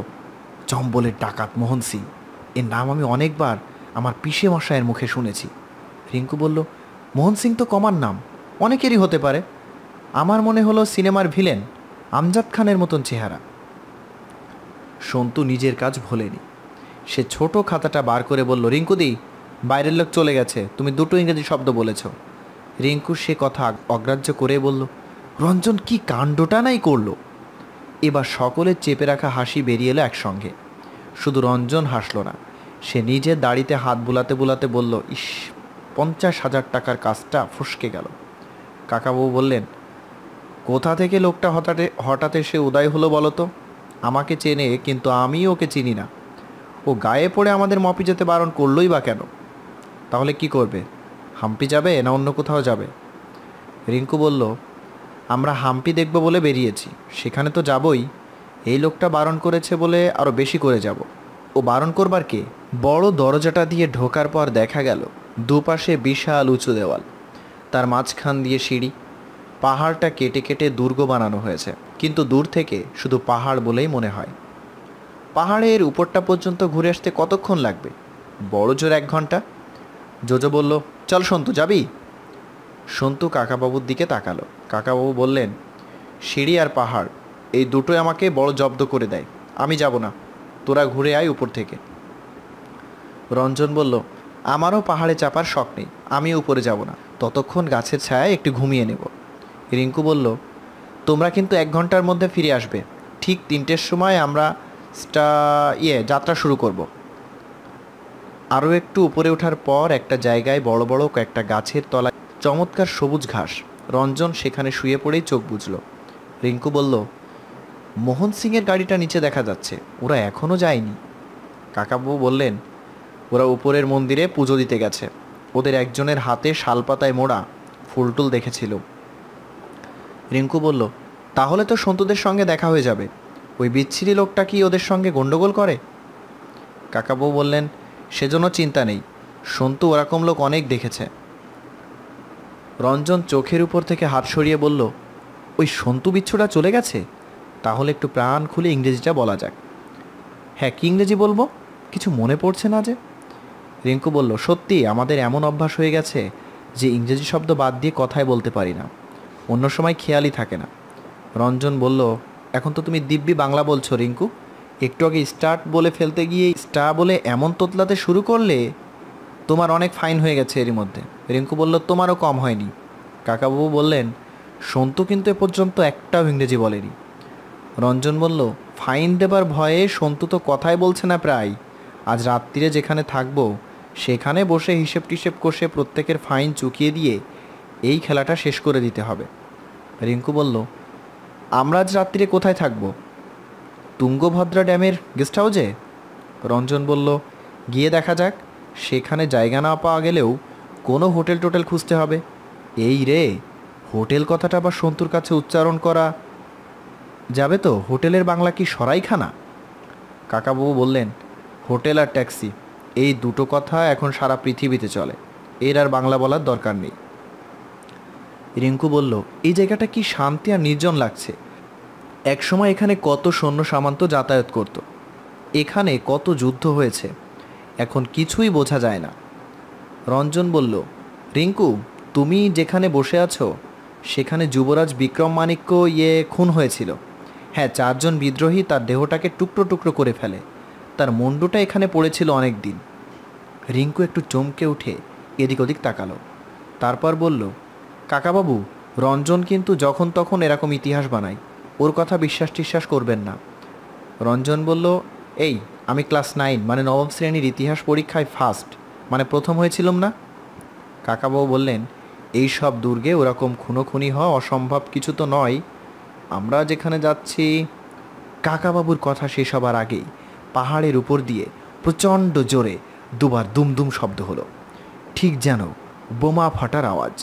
চম্বলের ডাকাত মোহন সিং, এর নাম আমি অনেকবার আমার পিসে মশাইয়ের মুখে শুনেছি। রিঙ্কু বলল, মোহন সিং তো কমার নাম, অনেকেরই হতে পারে। আমার মনে হলো সিনেমার ভিলেন আমজাদ খানের মতন চেহারা। সন্তু নিজের কাজ ভোলেনি। সে ছোট খাতাটা বার করে বলল, রিঙ্কুদি, বাইরের লোক চলে গেছে, তুমি দুটো ইংরেজি শব্দ বলেছ। রিঙ্কু সে কথা অগ্রাহ্য করে বলল, রঞ্জন কি কাণ্ডটা নাই করলো। এবার সকলের চেপে রাখা হাসি বেরিয়ে এলো একসঙ্গে। শুধু রঞ্জন হাসল না, সে নিজের দাড়িতে হাত বুলাতে বুলাতে বলল, ইস, 50,000 টাকার কাজটা ফসকে গেল। কাকাবাবু বললেন, কোথা থেকে লোকটা হঠাৎ এসে উদয় হলো বলো তো? আমাকে চেনে, কিন্তু আমি ওকে চিনি না। ও গায়ে পড়ে আমাদের মপি যেতে বারণ করলোই বা কেন? তাহলে কি করবে? হাম্পি যাবে না অন্য কোথাও যাবে? রিঙ্কু বলল, আমরা হাম্পি দেখব বলে বেরিয়েছি, সেখানে তো যাবই। এই লোকটা বারণ করেছে বলে আরও বেশি করে যাব। ও বারণ করবার কে? বড় দরজাটা দিয়ে ঢোকার পর দেখা গেল দুপাশে বিশাল উঁচু দেওয়াল, তার মাঝখান দিয়ে সিঁড়ি। পাহাড়টা কেটে কেটে দুর্গ বানানো হয়েছে, কিন্তু দূর থেকে শুধু পাহাড় বলেই মনে হয়। পাহাড়ের উপরটা পর্যন্ত ঘুরে আসতে কতক্ষণ লাগবে? বড় জোর 1 ঘন্টা। জোজো বলল, চল সন্তু, যাবি? সন্তু কাকাবাবুর দিকে তাকালো। কাকাবাবু বললেন, সিঁড়ি আর পাহাড় এই দুটোই আমাকে বড় জব্দ করে দেয়, আমি যাব না, তোরা ঘুরে আয় উপর থেকে। রঞ্জন বলল, আমারও পাহাড়ে চাপার শখ নেই, আমি উপরে যাব না, ততক্ষণ গাছের ছায়ায় একটু ঘুমিয়ে নেব। রিঙ্কু বলল, তোমরা কিন্তু 1 ঘন্টার মধ্যে ফিরে আসবে, ঠিক 3টের সময় আমরা যাত্রা শুরু করব। আরও একটু উপরে ওঠার পর একটা জায়গায় বড় বড় কয়েকটা গাছের তলায় চমৎকার সবুজ ঘাস। রঞ্জন সেখানে শুয়ে পড়েই চোখ বুজল। রিঙ্কু বলল, মোহন সিংয়ের গাড়িটা নিচে দেখা যাচ্ছে, ওরা এখনও যায়নি। কাকাবাবু বললেন, ওরা উপরের মন্দিরে পুজো দিতে গেছে, ওদের একজনের হাতে শালপাতায় মোড়া ফুলটুল দেখেছিল। রিঙ্কু বলল, তাহলে তো সন্তুদের সঙ্গে দেখা হয়ে যাবে। ওই বিচ্ছিরি লোকটা কি ওদের সঙ্গে গণ্ডগোল করে? কাকাবাবু বললেন, সেজন্য চিন্তা নেই, সন্তু ওরকম লোক অনেক দেখেছে। রঞ্জন চোখের উপর থেকে হাত সরিয়ে বলল, ওই সন্তু বিচ্ছুটা চলে গেছে? তাহলে একটু প্রাণ খুলে ইংরেজিটা বলা যাক। হ্যাঁ, কি ইংরেজি বলবো? কিছু মনে পড়ছে না যে। রিঙ্কু বলল, সত্যি আমাদের এমন অভ্যাস হয়ে গেছে যে ইংরেজি শব্দ বাদ দিয়ে কথাই বলতে পারি না, অন্য সময় খেয়ালই থাকে না। রঞ্জন বলল, এখন তো তুমি দিব্যি বাংলা বলছো রিঙ্কু, একটু আগে স্টার্ট বলে ফেলতে গিয়ে স্টা বলে এমন তোতলাতে শুরু করলে, তোমার অনেক ফাইন হয়ে গেছে এরই মধ্যে। রিঙ্কু বলল, তোমারও কম হয়নি। কাকাবাবু বললেন, সন্তু কিন্তু এ পর্যন্ত একটাও ইংরেজি বলেনি। রঞ্জন বলল, ফাইন দেবার ভয়ে সন্তু তো কথাই বলছে না প্রায়। আজ রাত্রিরে যেখানে থাকবো সেখানে বসে হিসেব টিসেব কষে প্রত্যেকের ফাইন চুকিয়ে দিয়ে এই খেলাটা শেষ করে দিতে হবে। রিঙ্কু বলল, আমরা আজ রাত্রিরে কোথায় থাকবো? তুঙ্গভদ্রা ড্যামের গেস্ট হাউসে। রঞ্জন বলল, গিয়ে দেখা যাক, সেখানে জায়গা না পাওয়া গেলেও কোনো হোটেল টোটেল খুঁজতে হবে। এই রে, হোটেল কথাটা আবার সন্তুর কাছে উচ্চারণ করা যাবে তো? হোটেলের বাংলা কি সরাইখানা? কাকাবাবু বললেন, হোটেল আর ট্যাক্সি এই দুটো কথা এখন সারা পৃথিবীতে চলে, এর আর বাংলা বলার দরকার নেই। রিঙ্কু বলল, এই জায়গাটা কি শান্তি আর নির্জন লাগছে। একসময় এখানে কত সৈন্য সামন্ত যাতায়াত করত, এখানে কত যুদ্ধ হয়েছে, এখন কিছুই বোঝা যায় না। রঞ্জন বলল, রিঙ্কু, তুমি যেখানে বসে আছো সেখানে যুবরাজ বিক্রম মাণিক্য খুন হয়েছিল। হ্যাঁ, 4 জন বিদ্রোহী তার দেহটাকে টুকরো টুকরো করে ফেলে, তার মুন্ডুটা এখানে পড়েছিল অনেক দিন। রিঙ্কু একটু চমকে উঠে এদিক ওদিক তাকালো, তারপর বলল, কাকাবাবু, রঞ্জন কিন্তু যখন তখন এরকম ইতিহাস বানায়, ওর কথা বিশ্বাস টিশ্বাস করবেন না। রঞ্জন বলল, এই আমি ক্লাস 9 মানে 9ম শ্রেণীর ইতিহাস পরীক্ষায় ফার্স্ট, মানে প্রথম হয়েছিলাম না? কাকাবাবু বললেন, এই সব দুর্গে ওরকম খুনোখুনি হওয়া অসম্ভব কিছু তো নয়। আমরা যেখানে যাচ্ছি। কাকাবাবুর কথা শেষ হবার আগেই পাহাড়ের উপর দিয়ে প্রচণ্ড জোরে দুবার দুমদুম শব্দ হলো, ঠিক যেন বোমা ফাটার আওয়াজ।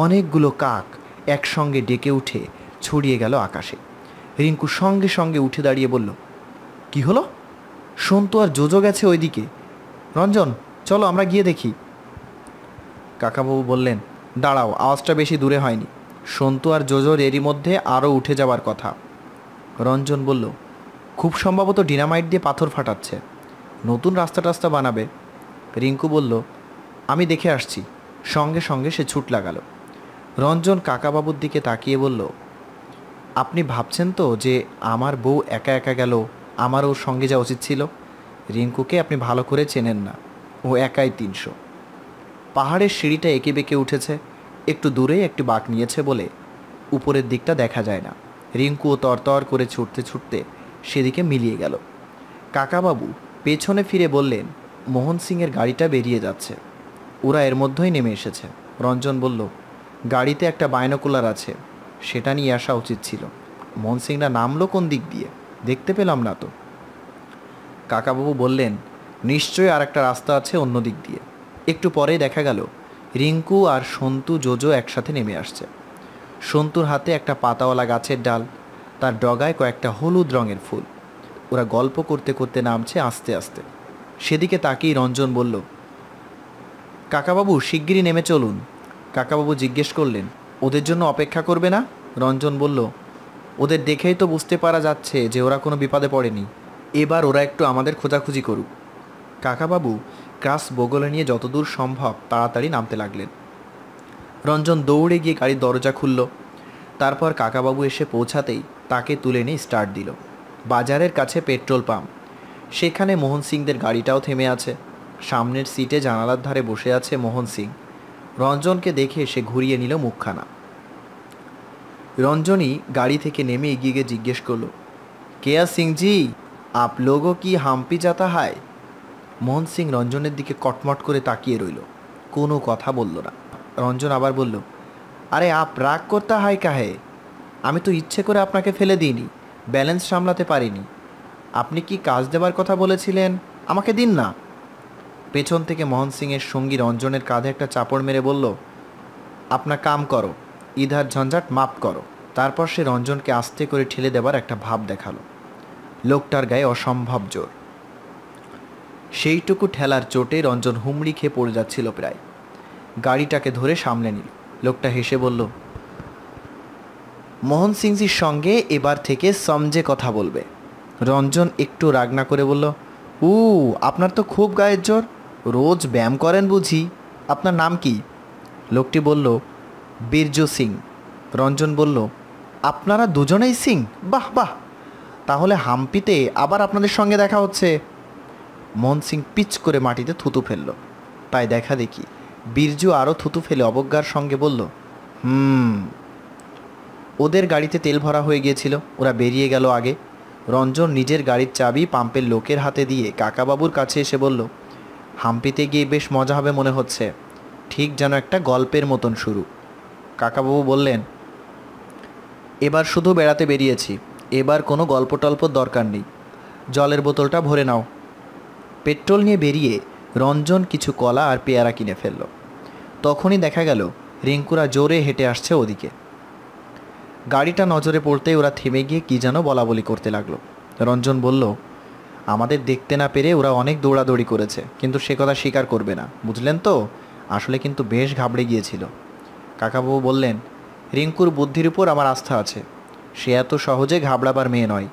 অনেকগুলো কাক একসঙ্গে ডেকে উঠে ছড়িয়ে গেল আকাশে। রিঙ্কু সঙ্গে সঙ্গে উঠে দাঁড়িয়ে বলল, কি হলো? সন্তু আর জোজো গেছে ওইদিকে। রঞ্জন, চলো আমরা গিয়ে দেখি। কাকাবাবু বললেন, দাঁড়াও, আওয়াজটা বেশি দূরে হয়নি। সন্তু আর জোজোর এরই মধ্যে আরও উঠে যাবার কথা। রঞ্জন বলল, খুব সম্ভবত ডিনামাইট দিয়ে পাথর ফাটাচ্ছে, নতুন রাস্তা টাস্তা বানাবে। রিঙ্কু বলল, আমি দেখে আসছি। সঙ্গে সঙ্গে সে ছুট লাগালো। রঞ্জন কাকাবাবুর দিকে তাকিয়ে বলল, আপনি ভাবছেন তো যে আমার বউ একা একা গেল, আমার ওর সঙ্গে যাওয়া উচিত ছিল? রিঙ্কুকে আপনি ভালো করে চেনেন না, ও একাই 300। পাহাড়ের সিঁড়িটা এঁকে বেঁকে উঠেছে, একটু দূরেই একটি বাঁক নিয়েছে বলে উপরের দিকটা দেখা যায় না। রিঙ্কুও তরতর করে ছুটতে ছুটতে সেদিকে মিলিয়ে গেল। কাকাবাবু পেছনে ফিরে বললেন, মোহন সিংয়ের গাড়িটা বেরিয়ে যাচ্ছে, ওরা এর মধ্যেই নেমে এসেছে। রঞ্জন বলল, গাড়িতে একটা বাইনোকুলার আছে, সেটা নিয়ে আসা উচিত ছিল। মোহন সিংরা নামলো কোন দিক দিয়ে? দেখতে পেলাম না তো। কাকাবাবু বললেন, নিশ্চয়ই আর একটা রাস্তা আছে অন্য দিক দিয়ে। একটু পরেই দেখা গেল রিঙ্কু আর সন্তু জোজো একসাথে নেমে আসছে। সন্তুর হাতে একটা পাতাওয়ালা গাছের ডাল, তার ডগায় কয়েকটা হলুদ রঙের ফুল। ওরা গল্প করতে করতে নামছে আস্তে আস্তে। সেদিকে তাকিয়ে রঞ্জন বলল, কাকাবাবু শিগগিরই নেমে চলুন। কাকাবাবু জিজ্ঞেস করলেন, ওদের জন্য অপেক্ষা করবে না? রঞ্জন বলল, ওদের দেখেই তো বুঝতে পারা যাচ্ছে যে ওরা কোনো বিপদে পড়েনি, এবার ওরা একটু আমাদের খোঁজাখুঁজি করুক। কাকাবাবু ক্রাস বগলে নিয়ে যতদূর সম্ভব তাড়াতাড়ি নামতে লাগলেন। রঞ্জন দৌড়ে গিয়ে গাড়ির দরজা খুলল। তারপর কাকাবাবু এসে পৌঁছাতেই তাকে তুলে নিয়ে স্টার্ট দিল। বাজারের কাছে পেট্রোল পাম্প, সেখানে মোহন সিংদের গাড়িটাও থেমে আছে। সামনের সিটে জানালার ধারে বসে আছে মোহন সিং। রঞ্জনকে দেখে সে ঘুরিয়ে নিল মুখখানা। রঞ্জনই গাড়ি থেকে নেমে এগিয়ে গিয়ে জিজ্ঞেস করল, কেয়া সিংজি, আপ লোগো কি হাম্পি যাতা হায়? মোহন সিং রঞ্জনের দিকে কটমট করে তাকিয়ে রইল, কোনো কথা বলল না। রঞ্জন আবার বলল, আরে আপ রাগ করতে হায় কাহে? আমি তো ইচ্ছে করে আপনাকে ফেলে দিইনি, ব্যালেন্স সামলাতে পারিনি। আপনি কি কাজ দেবার কথা বলেছিলেন, আমাকে দিন না। পেছন থেকে মোহন সিংয়ের সঙ্গী রঞ্জনের কাঁধে একটা চাপড় মেরে বলল, আপনার কাম করো, ইধার ঝঞ্ঝাট মাপ করো। তারপর সে রঞ্জনকে আস্তে করে ঠেলে দেবার একটা ভাব দেখালো। লোকটার গায়ে অসম্ভব জোর। সেইটুকু ঠেলার চোটে রঞ্জন হুমড়ি খেয়ে পড়ে যাচ্ছিল প্রায়। গাড়িটাকে ধরে সামলে নিল। লোকটা হেসে বলল, মোহন সিংজির সঙ্গে এবার থেকে সমঝে কথা বলবে। রঞ্জন একটু রাগ না করে বলল, আপনার তো খুব গায়ের জোর, রোজ ব্যায়াম করেন বুঝি? আপনার নাম কি? লোকটি বলল, বীরজু সিং। রঞ্জন বলল, আপনারা দুজনেই সিং? বাহ বাহ, তাহলে হাম্পিতে আবার আপনাদের সঙ্গে দেখা হচ্ছে। মোহন সিং পিচ করে মাটিতে থুতু ফেলল। তাই দেখা দেখি বীরজু আরও থুতু ফেলে অবজ্ঞার সঙ্গে বলল, ওদের গাড়িতে তেল ভরা হয়ে গিয়েছিল, ওরা বেরিয়ে গেল আগে। রঞ্জন নিজের গাড়ির চাবি পাম্পের লোকের হাতে দিয়ে কাকাবাবুর কাছে এসে বলল, হাম্পিতে গিয়ে বেশ মজা হবে মনে হচ্ছে, ঠিক যেন একটা গল্পের মতন শুরু। কাকাবাবু বললেন, এবার শুধু বেড়াতে বেরিয়েছি, এবার কোনো গল্প টল্পর দরকার নেই। জলের বোতলটা ভরে নাও। পেট্রোল নিয়ে বেরিয়ে রঞ্জন কিছু কলা আর পেয়ারা কিনে ফেলল। তখনই দেখা গেল রিঙ্কুরা জোরে হেঁটে আসছে ওদিকে। গাড়িটা নজরে পড়তেই ওরা থেমে গিয়ে কী যেন বলা বলি করতে লাগলো। রঞ্জন বলল, আমাদের দেখতে না পেরে ওরা অনেক দৌড়াদৌড়ি করেছে, কিন্তু সে কথা স্বীকার করবে না, বুঝলেন তো? আসলে কিন্তু বেশ ঘাবড়ে গিয়েছিল। কাকাবাবু বললেন, রিঙ্কুর বুদ্ধির উপর আমার আস্থা আছে, সে এত সহজে ঘাবড়াবার মেয়ে নয়।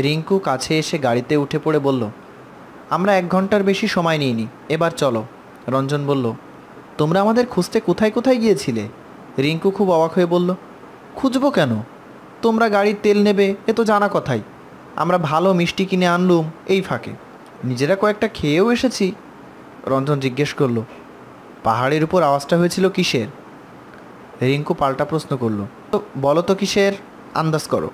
রিঙ্কু কাছে এসে গাড়িতে উঠে পড়ে বলল, আমরা 1 ঘন্টার বেশি সময় নিইনি, এবার চলো। রঞ্জন বলল, তোমরা আমাদের খুঁজতে কোথায় কোথায় গিয়েছিলে? রিঙ্কু খুব অবাক হয়ে বলল, খুঁজবো কেন? তোমরা গাড়ির তেল নেবে এ তো জানা কথাই। আমরা ভালো মিষ্টি কিনে আনলুম এই ফাঁকে, নিজেরা কয়েকটা খেয়েও এসেছি। রঞ্জন জিজ্ঞেস করল, পাহাড়ের উপর আওয়াজটা হয়েছিল কিসের? রিঙ্কু পাল্টা প্রশ্ন করল, তো বলো তো কিসের, আন্দাজ করো।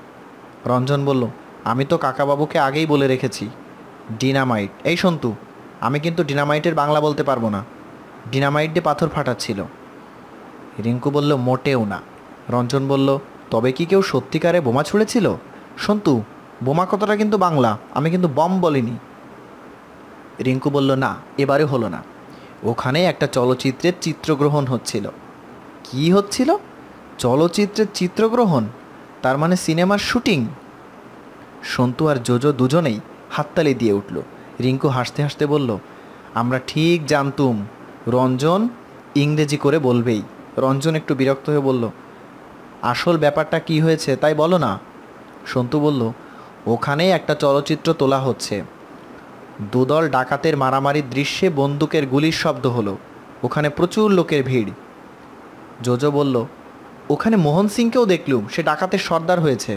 রঞ্জন বলল, আমি তো কাকাবাবুকে আগেই বলে রেখেছি, ডিনামাইট। এই সন্তু, আমি কিন্তু ডিনামাইটের বাংলা বলতে পারবো না। ডিনামাইট দিয়ে পাথর ফাটাচ্ছিল। রিঙ্কু বলল, মোটেও না। রঞ্জন বলল, তবে কি কেউ সত্যিকারে বোমা ছুঁড়েছিল? সন্তু, বোমা কথাটা কিন্তু বাংলা, আমি কিন্তু বম বলিনি। রিঙ্কু বলল, না, এবারে হলো না। ওখানে একটা চলচ্চিত্রের চিত্রগ্রহণ হচ্ছিল। কি হচ্ছিল? চলচ্চিত্রের চিত্রগ্রহণ? তার মানে সিনেমার শুটিং? সন্তু আর জোজো দুজনেই হাততালি দিয়ে উঠল। রিঙ্কু হাসতে হাসতে বলল, আমরা ঠিক জানতুম রঞ্জন ইংরেজি করে বলবেই। রঞ্জন একটু বিরক্ত হয়ে বলল, আসল ব্যাপারটা কি হয়েছে তাই বলো না। সন্তু বলল, ওখানে একটা চলচ্চিত্র তোলা হচ্ছে। দুদল ডাকাতের মারামারির দৃশ্যে বন্দুকের গুলির শব্দ হলো। ওখানে প্রচুর লোকের ভিড়। জোজো বলল, ওখানে মোহন সিংকেও দেখলুম, সে ডাকাতের সর্দার হয়েছে।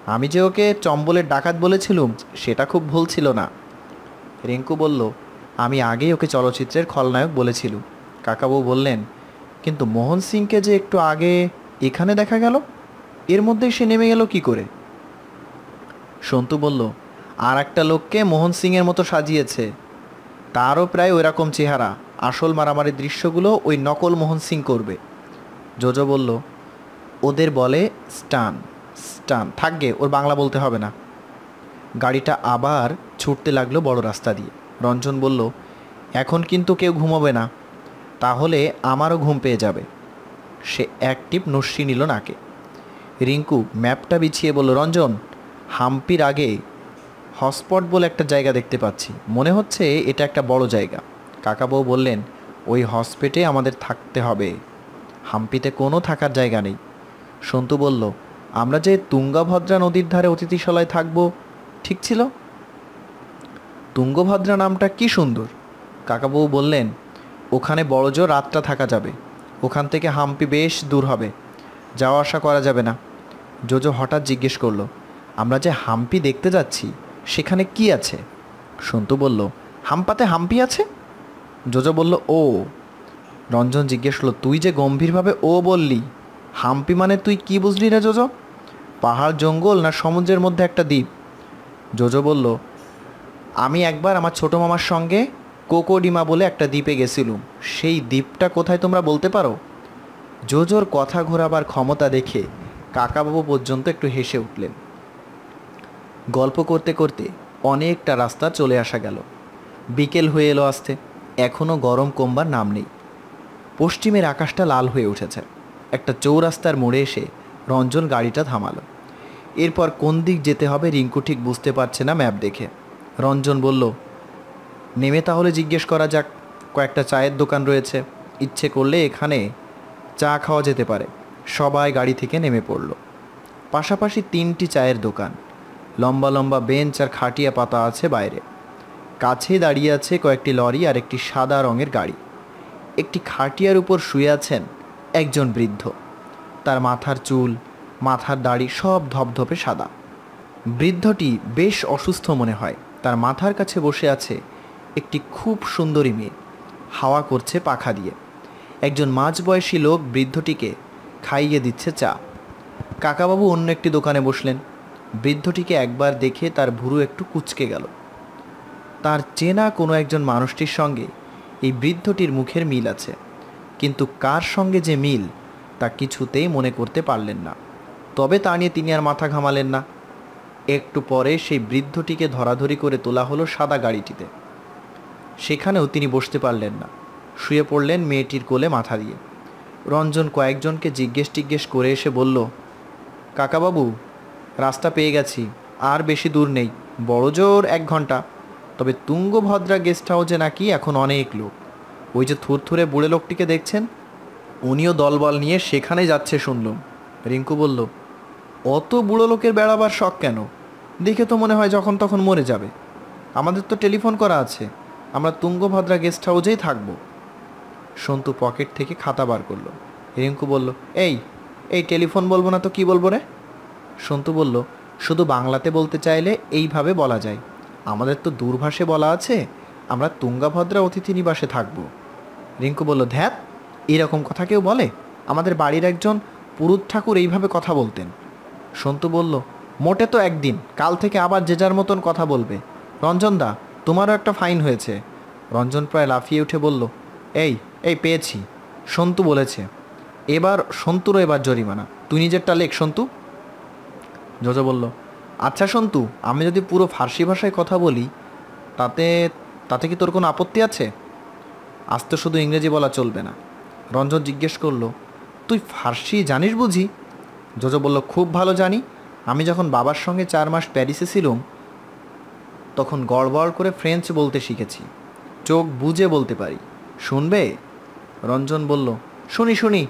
আমি যে ওকে চম্বলের ডাকাত বলেছিলুম সেটা খুব ভুল ছিল না। রিঙ্কু বলল, আমি আগেই ওকে চলচ্চিত্রের খলনায়ক বলেছিলুম। কাকাবু বললেন, কিন্তু মোহন সিংকে যে একটু আগে এখানে দেখা গেল, এর মধ্যেই সে নেমে গেল কি করে? সন্তু বলল, আর একটা লোককে মোহন সিংয়ের মতো সাজিয়েছে, তারও প্রায় ওই রকম চেহারা। আসল মারামারির দৃশ্যগুলো ওই নকল মোহন সিং করবে। জোজো বলল, ওদের বলে স্টান। স্টান থাকবে, ওর বাংলা বলতে হবে না। গাড়িটা আবার ছুটতে লাগলো বড় রাস্তা দিয়ে। রঞ্জন বলল, এখন কিন্তু কেউ ঘুমোবে না, তাহলে আমারও ঘুম পেয়ে যাবে। সে এক টিপ নস্যি নিল নাকে। রিঙ্কু ম্যাপটা বিছিয়ে বলল, রঞ্জন, হাম্পির আগে হটস্পট বলে একটা জায়গা দেখতে পাচ্ছি, মনে হচ্ছে এটা একটা বড় জায়গা। কাকাবউ বললেন, ওই হসপিটে আমাদের থাকতে হবে, হাম্পিতে কোনো থাকার জায়গা নেই। সন্তু বলল, আমরা যে তুঙ্গভদ্রা নদীর ধারে অতিথিশালায় থাকব, ঠিক ছিল? তুঙ্গভদ্রা নামটা কি সুন্দর। কাকাবউ বললেন, ওখানে বড়জোর রাতটা থাকা যাবে। ওখান থেকে হাম্পি বেশ দূর হবে, যাওয়া আসা করা যাবে না। জোজো হঠাৎ জিজ্ঞেস করলো, আমরা যে হাম্পি দেখতে যাচ্ছি সেখানে কি আছে? সন্তু বলল, হাম্পাতে হাম্পি আছে। জোজো বলল, ও। রঞ্জন জিজ্ঞেস করলো, তুই যে গম্ভীরভাবে ও বললি, হাম্পি মানে তুই কি বুঝলি রে জোজো? পাহাড়, জঙ্গল, না সমুদ্রের মধ্যে একটা দ্বীপ? জোজো বলল, আমি একবার আমার ছোটো মামার সঙ্গে কোকোডিমা বলে একটা দ্বীপে গেছিলুম, সেই দ্বীপটা কোথায় তোমরা বলতে পারো? জোজোর কথা ঘোরাবার ক্ষমতা দেখে কাকাবাবু পর্যন্ত একটু হেসে উঠলেন। গল্প করতে করতে অনেকটা রাস্তা চলে আসা গেল। বিকেল হয়ে এলো আসতে, এখনও গরম কমবার নাম নেই। পশ্চিমের আকাশটা লাল হয়ে উঠেছে। একটা চৌরাস্তার মোড়ে এসে রঞ্জন গাড়িটা থামালো। এরপর কোন দিক যেতে হবে রিঙ্কু ঠিক বুঝতে পারছে না ম্যাপ দেখে। রঞ্জন বলল, নেমে তাহলে জিজ্ঞেস করা যাক, কয়েকটা চায়ের দোকান রয়েছে, ইচ্ছে করলে এখানে চা খাওয়া যেতে পারে। সবাই গাড়ি থেকে নেমে পড়ল। পাশাপাশি 3টি চায়ের দোকান, লম্বা লম্বা বেঞ্চ আর খাটিয়া পাতা আছে বাইরে। কাছেই দাঁড়িয়ে আছে কয়েকটি লরি আর একটি সাদা রঙের গাড়ি। একটি খাটিয়ার উপর শুয়ে আছেন একজন বৃদ্ধ। তার মাথার চুল, মাথার দাড়ি সব ধপধপে সাদা। বৃদ্ধটি বেশ অসুস্থ মনে হয়। তার মাথার কাছে বসে আছে একটি খুব সুন্দরী মেয়ে, হাওয়া করছে পাখা দিয়ে। একজন মাঝবয়সী লোক বৃদ্ধটিকে খাইয়ে দিচ্ছে চা। কাকাবাবু অন্য একটি দোকানে বসলেন। বৃদ্ধটিকে একবার দেখে তার ভুরু একটু কুঁচকে গেল। তার চেনা কোনো একজন মানুষটির সঙ্গে এই বৃদ্ধটির মুখের মিল আছে, কিন্তু কার সঙ্গে যে মিল তা কিছুতেই মনে করতে পারলেন না। তবে তা নিয়ে তিনি আর মাথা ঘামালেন না। একটু পরে সেই বৃদ্ধটিকে ধরাধরি করে তোলা হলো সাদা গাড়িটিতে। সেখানেও তিনি বসতে পারলেন না, শুয়ে পড়লেন মেয়েটির কোলে মাথা দিয়ে। রঞ্জন কয়েকজনকে জিজ্ঞেস করে এসে বলল, কাকাবাবু, রাস্তা পেয়ে গেছি, আর বেশি দূর নেই, বড় জোর 1 ঘন্টা। তবে তুঙ্গভদ্রা গেস্ট হাউসে নাকি এখন অনেক লোক। ওই যে থুরথুরে বুড়ে লোকটিকে দেখছেন, উনিও দলবল নিয়ে সেখানে যাচ্ছে শুনলুম। রিঙ্কু বলল, অত বুড়ো লোকের বেড়াবার শখ কেন? দেখে তো মনে হয় যখন তখন মরে যাবে। আমাদের তো টেলিফোন করা আছে, আমরা তুঙ্গভদ্রা গেস্ট হাউসেই থাকব। সন্তু পকেট থেকে খাতা বার করলো। রিঙ্কু বলল, এই এই টেলিফোন বলবো না তো কি বলবো রে? সন্তু বলল, শুধু বাংলাতে বলতে চাইলে এইভাবে বলা যায়। আমাদের তো দূরভাষে বলা আছে, আমরা তুঙ্গভদ্রা অতিথি নিবাসে থাকব। রিঙ্কু বলল, ধ্যাত, এইরকম কথা কেউ বলে? আমাদের বাড়ির একজন পুরুত ঠাকুর এইভাবে কথা বলতেন। সন্তু বলল, মোটে তো একদিন, কাল থেকে আবার যে যার মতন কথা বলবে। রঞ্জনদা, তোমারও একটা ফাইন হয়েছে, রঞ্জন প্রায় লাফিয়ে উঠে বলল, এই এই পেয়েছি, সন্তু বলেছে। এবার সন্তুরও এবার জরিমানা, তুই নিজেরটা লেখ সন্তু। জোজো বলল, আচ্ছা সন্তু, আমি যদি পুরো ফার্সি ভাষায় কথা বলি তাতে তাতে কি তোর কোনো আপত্তি আছে? আজ তো শুধু ইংরেজি বলা চলবে না। রঞ্জন জিজ্ঞেস করলো, তুই ফার্সি জানিস বুঝি? জোজো বলল, খুব ভালো জানি। আমি যখন বাবার সঙ্গে 4 মাস প্যারিসে ছিলাম তখন গড়বড় করে ফ্রেঞ্চ বলতে শিখেছি, চোখ বুজে বলতে পারি। শুনবে? রঞ্জন বলল, শুনি শুনি।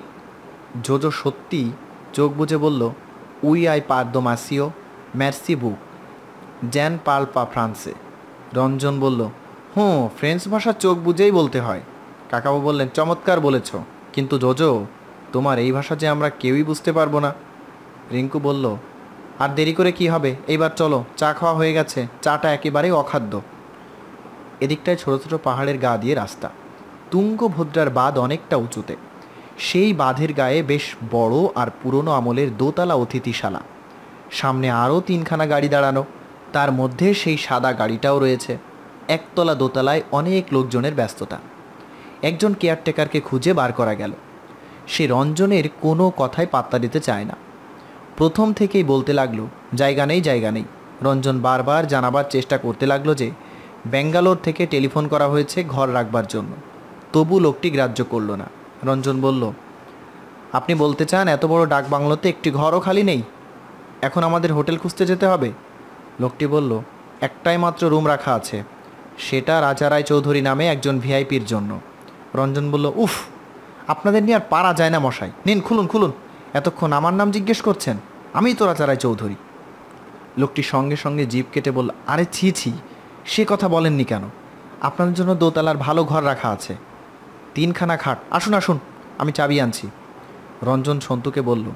জোজো সত্যি চোখ বুজে বলল, উই আই পার্দো মাসিও ম্যারসি বুক জ্যান পাল পা ফ্রান্সে। রঞ্জন বলল, ফ্রেঞ্চ ভাষা চোখ বুঝেই বলতে হয়। কাকাবাবু বললেন, চমৎকার বলেছ, কিন্তু জোজো, তোমার এই ভাষা যে আমরা কেউই বুঝতে পারবো না। রিঙ্কু বলল, আর দেরি করে কি হবে, এইবার চলো, চা খাওয়া হয়ে গেছে, চাটা একেবারেই অখাদ্য। এদিকটায় ছোট ছোট পাহাড়ের গা দিয়ে রাস্তা, তুঙ্গভদ্রার বাঁধ অনেকটা উঁচুতে। সেই বাঁধের গায়ে বেশ বড় আর পুরনো আমলের দোতলা অতিথিশালা। সামনে আরও 3খানা গাড়ি দাঁড়ানো, তার মধ্যে সেই সাদা গাড়িটাও রয়েছে। একতলা দোতলায় অনেক লোকজনের ব্যস্ততা। একজন কেয়ারটেকারকে খুঁজে বার করা গেল। সে রঞ্জনের কোনো কথায় পাত্তা দিতে চায় না। প্রথম থেকেই বলতে লাগলো, জায়গা নেই জায়গা নেই। রঞ্জন বারবার জানাবার চেষ্টা করতে লাগলো যে ব্যাঙ্গালোর থেকে টেলিফোন করা হয়েছে ঘর রাখবার জন্য। তবু লোকটি গ্রাহ্য করল না। রঞ্জন বলল, আপনি বলতে চান এত বড় ডাক বাংলোতে একটি ঘরও খালি নেই? এখন আমাদের হোটেল খুঁজতে যেতে হবে? লোকটি বলল, একটাই মাত্র রুম রাখা আছে, সেটা রাজা রায় চৌধুরী নামে একজন ভিআইপির জন্য। রঞ্জন বলল, উফ, আপনাদের নিয়ে আর পারা যায় না মশাই, নিন খুলুন খুলুন। এতক্ষণ আমার নাম জিজ্ঞেস করছেন? আমিই তো রাজা রায় চৌধুরী। লোকটি সঙ্গে সঙ্গে জিভ কেটে বলল, আরে ছি ছি, সে কথা বলেননি কেন? আপনাদের জন্য দোতলার ভালো ঘর রাখা আছে, 3খানা খাট। আসুন আসুন, আমি চাবি আনছি। রঞ্জন সন্তুকে বলল,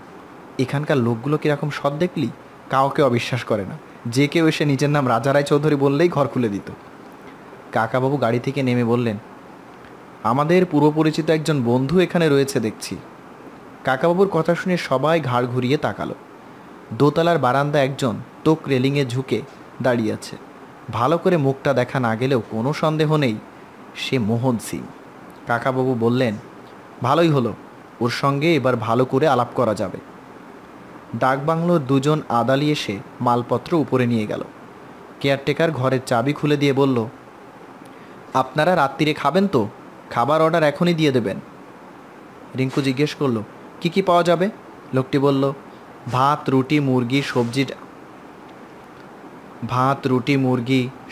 এখানকার লোকগুলো কীরকম সৎ দেখলি? কাউকে অবিশ্বাস করে না, যে কেউ এসে নিজের নাম রাজা রায় চৌধুরী বললেই ঘর খুলে দিত। কাকাবাবু গাড়ি থেকে নেমে বললেন, আমাদের পূর্বপরিচিত একজন বন্ধু এখানে রয়েছে দেখছি। কাকাবাবুর কথা শুনে সবাই ঘাড় ঘুরিয়ে তাকালো। দোতলার বারান্দা একজন তোক রেলিংয়ে ঝুঁকে দাঁড়িয়ে আছে। ভালো করে মুখটা দেখা না গেলেও কোনো সন্দেহ নেই সে মোহন সিং। কাকাবাবু বললেন, ভালোই হলো, ওর সঙ্গে এবার ভালো করে আলাপ করা যাবে। ডাকবাংলোর 2জন আদালি এসে মালপত্র উপরে নিয়ে গেল। কেয়ারটেকার ঘরের চাবি খুলে দিয়ে বলল, আপনারা রাত্রিরে খাবেন তো? খাবার অর্ডার এখনই দিয়ে দেবেন। রিঙ্কু জিজ্ঞেস করলো, কি কি পাওয়া যাবে? লোকটি বলল, ভাত রুটি মুরগি,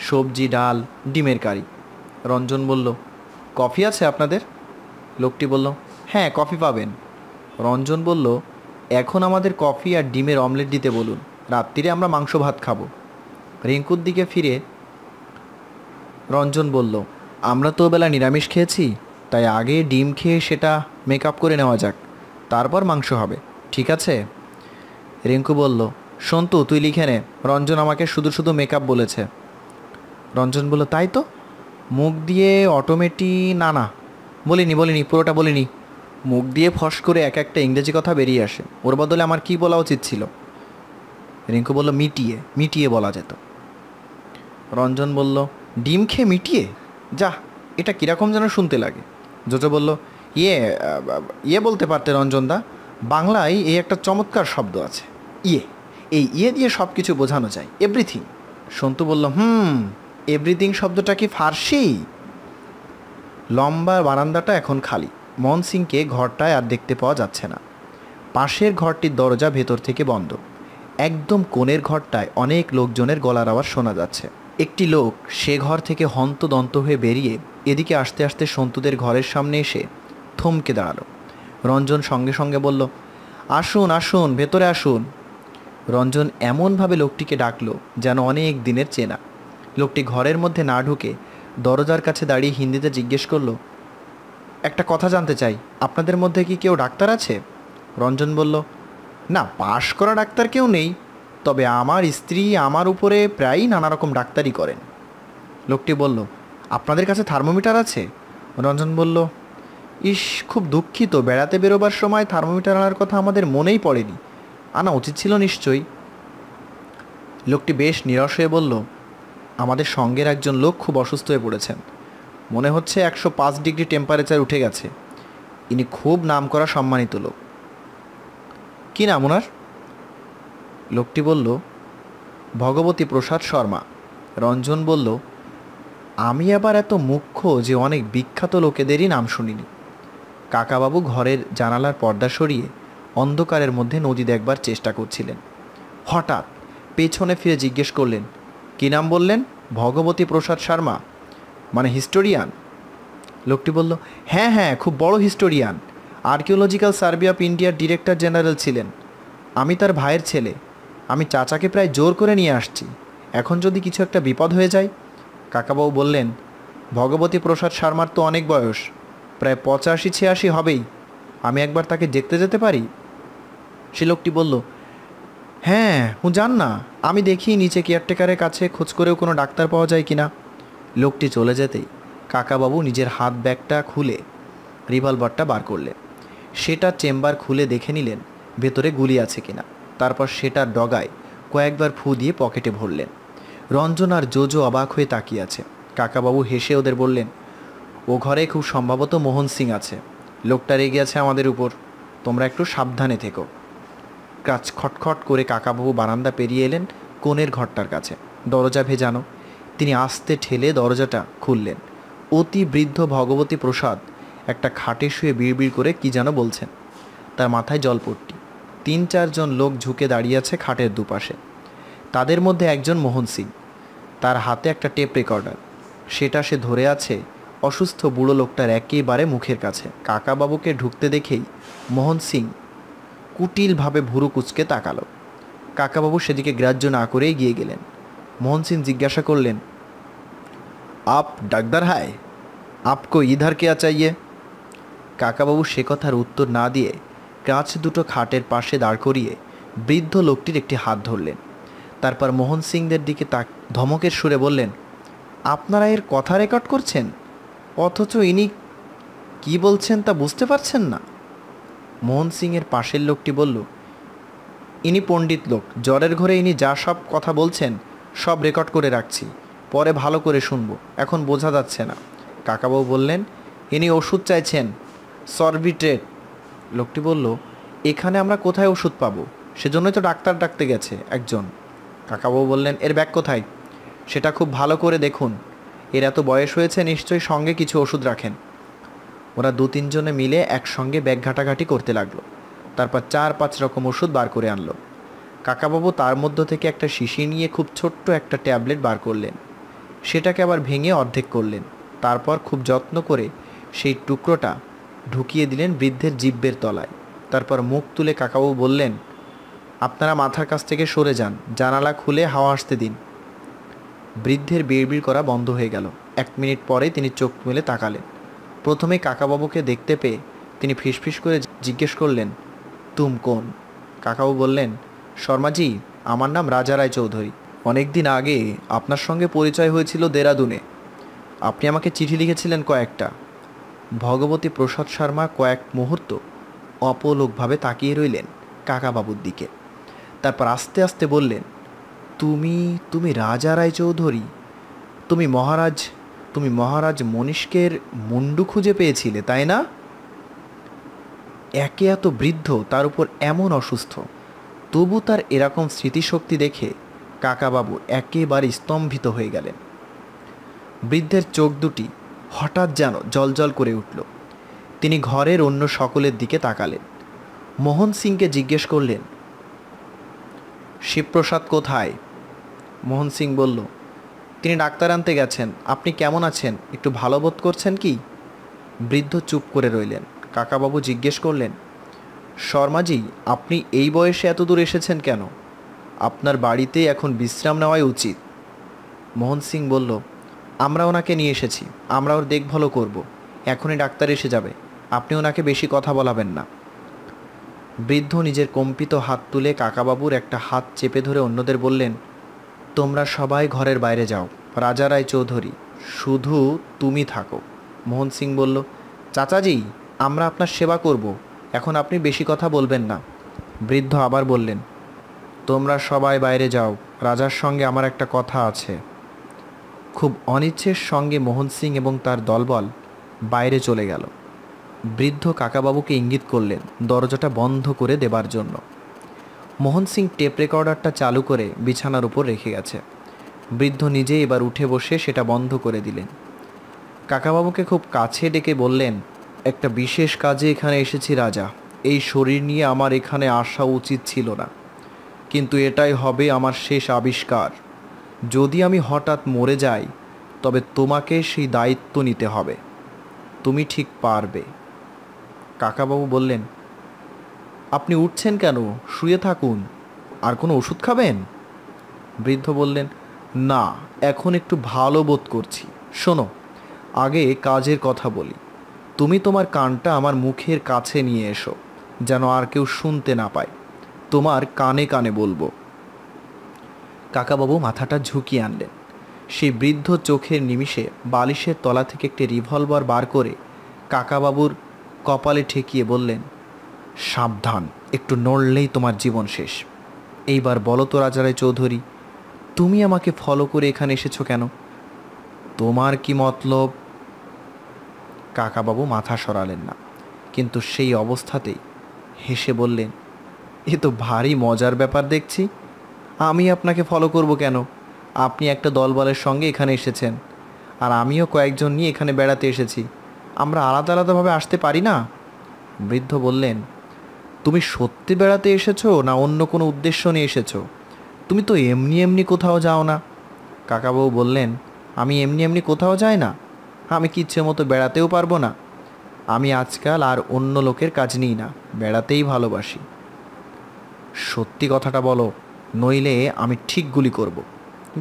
সবজি, ডাল, ডিমের কারি। রঞ্জন বলল, কফি আছে আপনাদের? লোকটি বলল, হ্যাঁ কফি পাবেন। রঞ্জন বলল, এখন আমাদের কফি আর ডিমের অমলেট দিতে বলুন, রাত্রিরে আমরা মাংস ভাত খাবো। রিঙ্কুর দিকে ফিরে রঞ্জন বলল, আমরা তো বেলা নিরামিষ খেয়েছি, তাই আগে ডিম খেয়ে সেটা মেকআপ করে নেওয়া যাক, তারপর মাংস হবে, ঠিক আছে? রিঙ্কু বলল, সন্তু তুই লিখে নে, রঞ্জন আমাকে শুধু শুধু মেকআপ বলেছে। রঞ্জন বলল, তাই তো? মুখ দিয়ে অটোমেটি না বলিনি, পুরোটা বলিনি। মুখ দিয়ে ফস করে এক একটা ইংরেজি কথা বেরিয়ে আসে, ওর বদলে আমার কি বলা উচিত ছিল? রিঙ্কু বলল, মিটিয়ে বলা যেত। রঞ্জন বলল, ডিম খেয়ে মিটিয়ে? যা, এটা কীরকম যেন শুনতে লাগে। জোজো বলল, ইয়ে বলতে পারতে রঞ্জনদা, বাংলায় এই একটা চমৎকার শব্দ আছে, এই ইয়ে দিয়ে সব কিছু বোঝানো যায়, এভরিথিং। সন্তু বলল, এভরিথিং শব্দটা কি ফার্সি? লম্বা বারান্দাটা এখন খালি। মন সিংকে ঘরটায় আর দেখতে পাওয়া যাচ্ছে না। পাশের ঘরটির দরজা ভেতর থেকে বন্ধ। একদম কোণের ঘরটায় অনেক লোকজনের গলার আওয়াজ শোনা যাচ্ছে। একটি লোক সে ঘর থেকে হন্তদন্ত হয়ে বেরিয়ে এদিকে আসতে আসতে সন্তুদের ঘরের সামনে এসে থমকে দাঁড়ালো। রঞ্জন সঙ্গে সঙ্গে বলল, আসুন আসুন, ভেতরে আসুন। রঞ্জন এমনভাবে লোকটিকে ডাকলো যেন অনেক দিনের চেনা। লোকটি ঘরের মধ্যে না ঢুকে দরজার কাছে দাঁড়িয়ে হিন্দিতে জিজ্ঞেস করলো, একটা কথা জানতে চাই, আপনাদের মধ্যে কি কেউ ডাক্তার আছে? রঞ্জন বলল, না, পাশ করা ডাক্তার কেউ নেই, তবে আমার স্ত্রী আমার উপরে প্রায়ই নানা রকম ডাক্তারি করেন। লোকটি বলল, আপনাদের কাছে থার্মোমিটার আছে? রঞ্জন বলল, ইস, খুব দুঃখিত, বেড়াতে বেরোবার সময় থার্মোমিটার আনার কথা আমাদের মনেই পড়েনি, আনা উচিত ছিল নিশ্চয়ই। লোকটি বেশ নিরাশ হয়ে বলল, আমাদের সঙ্গের একজন লোক খুব অসুস্থ হয়ে পড়েছেন, মনে হচ্ছে 105 ডিগ্রি টেম্পারেচার উঠে গেছে। ইনি খুব নামকরা সম্মানিত লোক। কি নাম ওনার? লোকটি বলল, ভগবতী প্রসাদ শর্মা। রঞ্জন বলল, আমি আবার এত মুখ্য যে অনেক বিখ্যাত লোকেদেরই নাম শুনিনি। কাকাবাবু ঘরের জানালার পর্দা সরিয়ে অন্ধকারের মধ্যে নদী দেখবার চেষ্টা করছিলেন। হঠাৎ পেছনে ফিরে জিজ্ঞেস করলেন, কী নাম বললেন? ভগবতী প্রসাদ শর্মা, মানে হিস্টোরিয়ান? লোকটি বলল, হ্যাঁ হ্যাঁ, খুব বড় হিস্টোরিয়ান। আর্কিওলজিক্যাল সার্ভে অফ ইন্ডিয়ার ডিরেক্টর জেনারেল ছিলেন। আমি তার ভাইয়ের ছেলে। আমি চাচাকে প্রায় জোর করে নিয়ে আসছি। এখন যদি কিছু একটা বিপদ হয়ে যায়। কাকাবাবু বললেন, ভগবতী প্রসাদ শর্মার তো অনেক বয়স, প্রায় 85-86 হবেই। আমি একবার তাকে দেখতে যেতে পারি? সে লোকটি বলল, হ্যাঁ যান না, আমি দেখি নিচে কেয়ারটেকারের কাছে খোঁজ করেও কোনো ডাক্তার পাওয়া যায় কিনা। লোকটি চলে যেতেই কাকাবাবু নিজের হাত ব্যাগটা খুলে রিভলভারটা বার করলেন। সেটা চেম্বার খুলে দেখে নিলেন ভেতরে গুলি আছে কিনা। তারপর সেটার ডগায় কয়েকবার ফু দিয়ে পকেটে ভরলেন। রঞ্জন আর জোজো অবাক হয়ে তাকিয়ে আছে। কাকাবাবু হেসে ওদের বললেন, ও ঘরে খুব সম্ভবত মোহন সিং আছে। লোকটা রেগে আছে আমাদের উপর, তোমরা একটু সাবধানে থেকো। কাজ খটখট করে কাকাবাবু বারান্দা পেরিয়ে এলেন কোণের ঘরটার কাছে। দরজা ভেজানো। তিনি আস্তে ঠেলে দরজাটা খুললেন। অতি বৃদ্ধ ভগবতী প্রসাদ একটা খাটে শুয়ে বিড়বিড় করে কি যেন বলছেন। তার মাথায় জলপট্টি। 3-4 জন লোক ঝুঁকে দাঁড়িয়ে আছে খাটের দুপাশে। তাদের মধ্যে একজন মোহন সিং। তার হাতে একটা টেপ রেকর্ডার। সেটা সে ধরে আছে অসুস্থ বুড়ো লোকটার একেবারে মুখের কাছে। কাকাবাবুকে ঢুকতে দেখেই মোহন সিং কুটিলভাবে ভুরু কুচকে তাকালো। কাকাবাবু সেদিকে গ্রাহ্য না করেই গিয়ে গেলেন। মোহন সিং জিজ্ঞাসা করলেন, আপ ডাক্তার হায়, আপকো ইধার কেয়া চাইয়ে? কাকাবাবু সে কথার উত্তর না দিয়ে কাঁচ দুটো খাটের পাশে দাঁড় করিয়ে বৃদ্ধ লোকটির একটি হাত ধরলেন। তারপর মোহন সিংদের দিকে ধমকের সুরে বললেন, আপনারা এর কথা রেকর্ড করছেন, অথচ ইনি কি বলছেন তা বুঝতে পারছেন না? মোহন সিংয়ের পাশের লোকটি বলল, ইনি পণ্ডিত লোক, জ্বরের ঘরে ইনি যা সব কথা বলছেন সব রেকর্ড করে রাখছি, পরে ভালো করে শুনবো, এখন বোঝা যাচ্ছে না। কাকাবাবু বললেন, ইনি ওষুধ চাইছেন, সরবিট্রেট। লোকটি বলল, এখানে আমরা কোথায় ওষুধ পাবো? সেজন্যই তো ডাক্তার ডাকতে গেছে একজন। কাকাবাবু বললেন, এর ব্যাগ কোথায়? সেটা খুব ভালো করে দেখুন, এর এত বয়স হয়েছে, নিশ্চয়ই সঙ্গে কিছু ওষুধ রাখেন। ওরা 2-3 জনে মিলে একসঙ্গে ব্যাগ ঘাটাঘাটি করতে লাগলো। তারপর 4-5 রকম ওষুধ বার করে আনলো। কাকাবাবু তার মধ্য থেকে একটা শিশি নিয়ে খুব ছোট্ট একটা ট্যাবলেট বার করলেন। সেটাকে আবার ভেঙে অর্ধেক করলেন। তারপর খুব যত্ন করে সেই টুকরোটা ঢুকিয়ে দিলেন বৃদ্ধের জিহ্বের তলায়। তারপর মুখ তুলে কাকাবাবু বললেন, আপনারা মাথার কাছ থেকে সরে যান, জানালা খুলে হাওয়া আসতে দিন। বৃদ্ধের বিড়বিড় করা বন্ধ হয়ে গেল। 1 মিনিট পরে তিনি চোখ মেলে তাকালেন। প্রথমে কাকাবাবুকে দেখতে পেয়ে তিনি ফিসফিস করে জিজ্ঞেস করলেন, তুম কোন? কাকাবাবু বললেন, শর্মাজি, আমার নাম রাজা রায় চৌধুরী। অনেক দিন আগে আপনার সঙ্গে পরিচয় হয়েছিল দেরাদুনে। আপনি আমাকে চিঠি লিখেছিলেন কয়েকটা। ভগবতী প্রসাদ শর্মা কয়েক মুহূর্ত অপলোকভাবে তাকিয়ে রইলেন কাকাবাবুর দিকে। তারপর আস্তে আস্তে বললেন, তুমি রাজা রায় চৌধুরী? তুমি মহারাজ মনিষ্কের মুন্ডু খুঁজে পেয়েছিলে, তাই না? একে এত বৃদ্ধ, তার উপর এমন অসুস্থ, তবু তার এরকম স্মৃতিশক্তি দেখে কাকাবাবু একেবারে স্তম্ভিত হয়ে গেলেন। বৃদ্ধের চোখ দুটি হঠাৎ যেন জলজল করে উঠল। তিনি ঘরের অন্য সকলের দিকে তাকালেন। মোহন সিংকে জিজ্ঞেস করলেন, শিবপ্রসাদ কোথায়? মোহন সিং বলল, তিনি ডাক্তার আনতে গেছেন। আপনি কেমন আছেন? একটু ভালো বোধ করছেন কি? বৃদ্ধ চুপ করে রইলেন। কাকাবাবু জিজ্ঞেস করলেন, শর্মাজি, আপনি এই বয়সে এত দূর এসেছেন কেন? আপনার বাড়িতে এখন বিশ্রাম নেওয়াই উচিত। মোহন সিং বলল, আমরা ওনাকে নিয়ে এসেছি, আমরা ওর দেখভালও করব। এখনই ডাক্তার এসে যাবে, আপনি ওনাকে বেশি কথা বলাবেন না। বৃদ্ধ নিজের কম্পিত হাত তুলে কাকাবাবুর একটা হাত চেপে ধরে অন্যদের বললেন, তোমরা সবাই ঘরের বাইরে যাও, রাজা রায় চৌধুরী শুধু তুমি থাকো। মোহন সিং বলল, চাচাজি, আমরা আপনার সেবা করব, এখন আপনি বেশি কথা বলবেন না। বৃদ্ধ আবার বললেন, তোমরা সবাই বাইরে যাও, রাজার সঙ্গে আমার একটা কথা আছে। খুব অনিচ্ছের সঙ্গে মোহন সিং এবং তার দলবল বাইরে চলে গেল। বৃদ্ধ কাকাবাবুকে ইঙ্গিত করলেন দরজাটা বন্ধ করে দেবার জন্য। মোহন সিং টেপ রেকর্ডারটা চালু করে বিছানার উপর রেখে গেছে। বৃদ্ধ নিজে এবার উঠে বসে সেটা বন্ধ করে দিলেন। কাকাবাবুকে খুব কাছে ডেকে বললেন, একটা বিশেষ কাজে এখানে এসেছি রাজা। এই শরীর নিয়ে আমার এখানে আসা উচিত ছিল না, কিন্তু এটাই হবে আমার শেষ আবিষ্কার। যদি আমি হঠাৎ মরে যাই তবে তোমাকে সেই দায়িত্ব নিতে হবে। তুমি ঠিক পারবে। কাকাবাবু বললেন, আপনি উঠছেন কেন? শুয়ে থাকুন। আর কোনো ওষুধ খাবেন? বৃদ্ধ বললেন, না, এখন একটু ভালো বোধ করছি। শোনো, আগে কাজের কথা বলি। তুমি তোমার কানটা আমার মুখের কাছে নিয়ে এসো, যেন আর কেউ শুনতে না পায়। তোমার কানে কানে বলবো। কাকাবাবু মাথাটা ঝুঁকিয়ে আনলেন। সেই বৃদ্ধ চোখের নিমিষে বালিশের তলা থেকে একটি রিভলভার বার করে কাকাবাবুর কপালে ঠেকিয়ে বললেন, সাবধান, একটু নড়লেই তোমার জীবন শেষ। এইবার বলো তো রাজারাই চৌধুরী, তুমি আমাকে ফলো করে এখানে এসেছো কেন? তোমার কি মতলব? কাকাবাবু মাথা সরালেন না, কিন্তু সেই অবস্থাতেই হেসে বললেন, এ তো ভারী মজার ব্যাপার দেখছি। আমি আপনাকে ফলো করব কেন? আপনি একটা দলবলের সঙ্গে এখানে এসেছেন, আর আমিও কয়েকজন নিয়ে এখানে বেড়াতে এসেছি। আমরা আলাদা আলাদাভাবে আসতে পারি না? বৃদ্ধ বললেন, তুমি সত্যি বেড়াতে এসেছো না অন্য কোনো উদ্দেশ্য নিয়ে এসেছো? তুমি তো এমনি এমনি কোথাও যাও না। কাকাবাবু বললেন, আমি এমনি এমনি কোথাও যাই না? আমি কি ইচ্ছে মতো বেড়াতেও পারবো না? আমি আজকাল আর অন্য লোকের কাজ নিই না, বেড়াতেই ভালোবাসি। সত্যি কথাটা বলো, নইলে আমি ঠিক গুলি করব।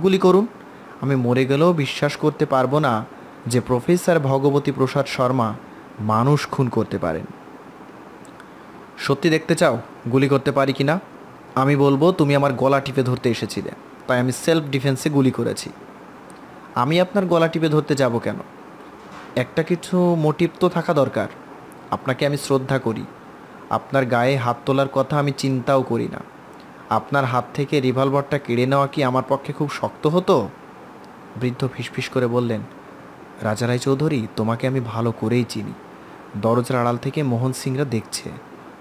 গুলি করুন, আমি মরে গেলেও বিশ্বাস করতে পারবো না যে প্রফেসর ভগবতী প্রসাদ শর্মা মানুষ খুন করতে পারেন। সত্যি দেখতে চাও গুলি করতে পারি কি না? আমি বলবো তুমি আমার গলা টিপে ধরতে এসেছিলে, তাই আমি সেলফ ডিফেন্সে গুলি করেছি। আমি আপনার গলা টিপে ধরতে যাব কেন? একটা কিছু মোটিভ তো থাকা দরকার। আপনাকে আমি শ্রদ্ধা করি, আপনার গায়ে হাত তোলার কথা আমি চিন্তাও করি না। আপনার হাত থেকে রিভলভারটা কেড়ে নেওয়া কি আমার পক্ষে খুব শক্ত হতো? বৃদ্ধ ফিসফিস করে বললেন, রাজারাই চৌধুরী, তোমাকে আমি ভালো করেই চিনি। দরজার আড়াল থেকে মোহন সিংরা দেখছে,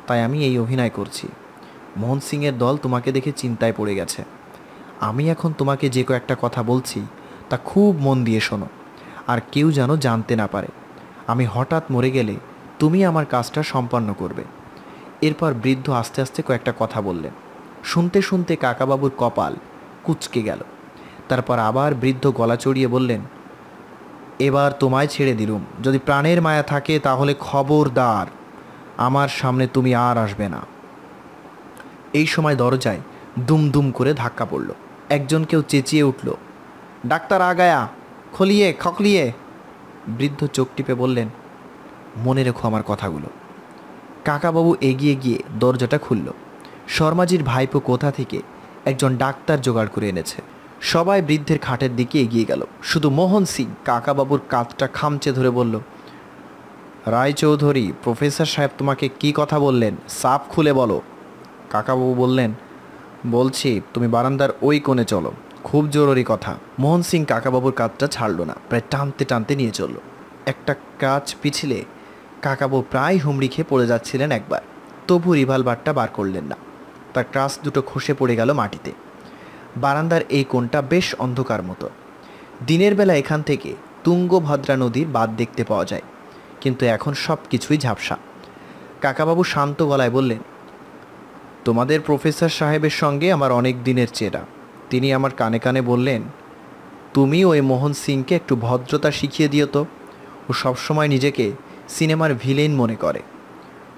তাই আমি এই অভিনয় করছি। মোহন সিংয়ের দল তোমাকে দেখে চিন্তায় পড়ে গেছে। আমি এখন তোমাকে যে কয়েকটা কথা বলছি তা খুব মন দিয়ে শোনো, আর কেউ যেন জানতে না পারে। আমি হঠাৎ মরে গেলে তুমি আমার কাজটা সম্পন্ন করবে। এরপর বৃদ্ধ আস্তে আস্তে কয়েকটা কথা বললেন। শুনতে শুনতে কাকাবাবুর কপাল কুঁচকে গেল। তারপর আবার বৃদ্ধ গলা চড়িয়ে বললেন, এবার তোমায় ছেড়ে দিলুম। যদি প্রাণের মায়া থাকে তাহলে খবরদার আমার সামনে তুমি আর আসবে না। এই সময় দরজায় দুম দুম করে ধাক্কা পড়ল। একজন কেউ চেঁচিয়ে উঠল, ডাক্তার আগায়া, খলিয়ে খকলিয়ে। বৃদ্ধ চোখ টিপে বললেন, মনে রেখো আমার কথাগুলো। কাকাবাবু এগিয়ে গিয়ে দরজাটা খুলল। শর্মাজির ভাইপো কোথা থেকে একজন ডাক্তার জোগাড় করে এনেছে। সবাই বৃদ্ধের খাটের দিকে এগিয়ে গেল। শুধু মোহন সিং কাকাবাবুর কাঁধটা খামচে ধরে বলল, রায়চৌধুরী, প্রফেসর সাহেব তোমাকে কি কথা বললেন? সাফ খুলে বলো। কাকাবাবু বললেন, বলছি তুমি বারান্দার ওই কোণে চলো, খুব জরুরি কথা। মোহন সিং কাকাবাবুর কাঁধটা ছাড়ল না, প্রায় টানতে টানতে নিয়ে চলল। একটা কাজ পিছলে কাকাবাবু প্রায় হুমড়ি খেয়ে পড়ে যাচ্ছিলেন একবার, তবু রিভলভারটা বার করলেন না। তার ক্রাস দুটো খসে পড়ে গেল মাটিতে। বারান্দার এই কোণটা বেশ অন্ধকার মতো। দিনের বেলা এখান থেকে তুঙ্গভদ্রা নদীর বাঁধ দেখতে পাওয়া যায়, কিন্তু এখন সব কিছুই ঝাপসা। কাকাবাবু শান্ত গলায় বললেন, তোমাদের প্রফেসর সাহেবের সঙ্গে আমার অনেক দিনের চেনা। তিনি আমার কানে কানে বললেন, তুমি ওই মোহন সিংকে একটু ভদ্রতা শিখিয়ে দিও তো। ও সবসময় নিজেকে সিনেমার ভিলেন মনে করে।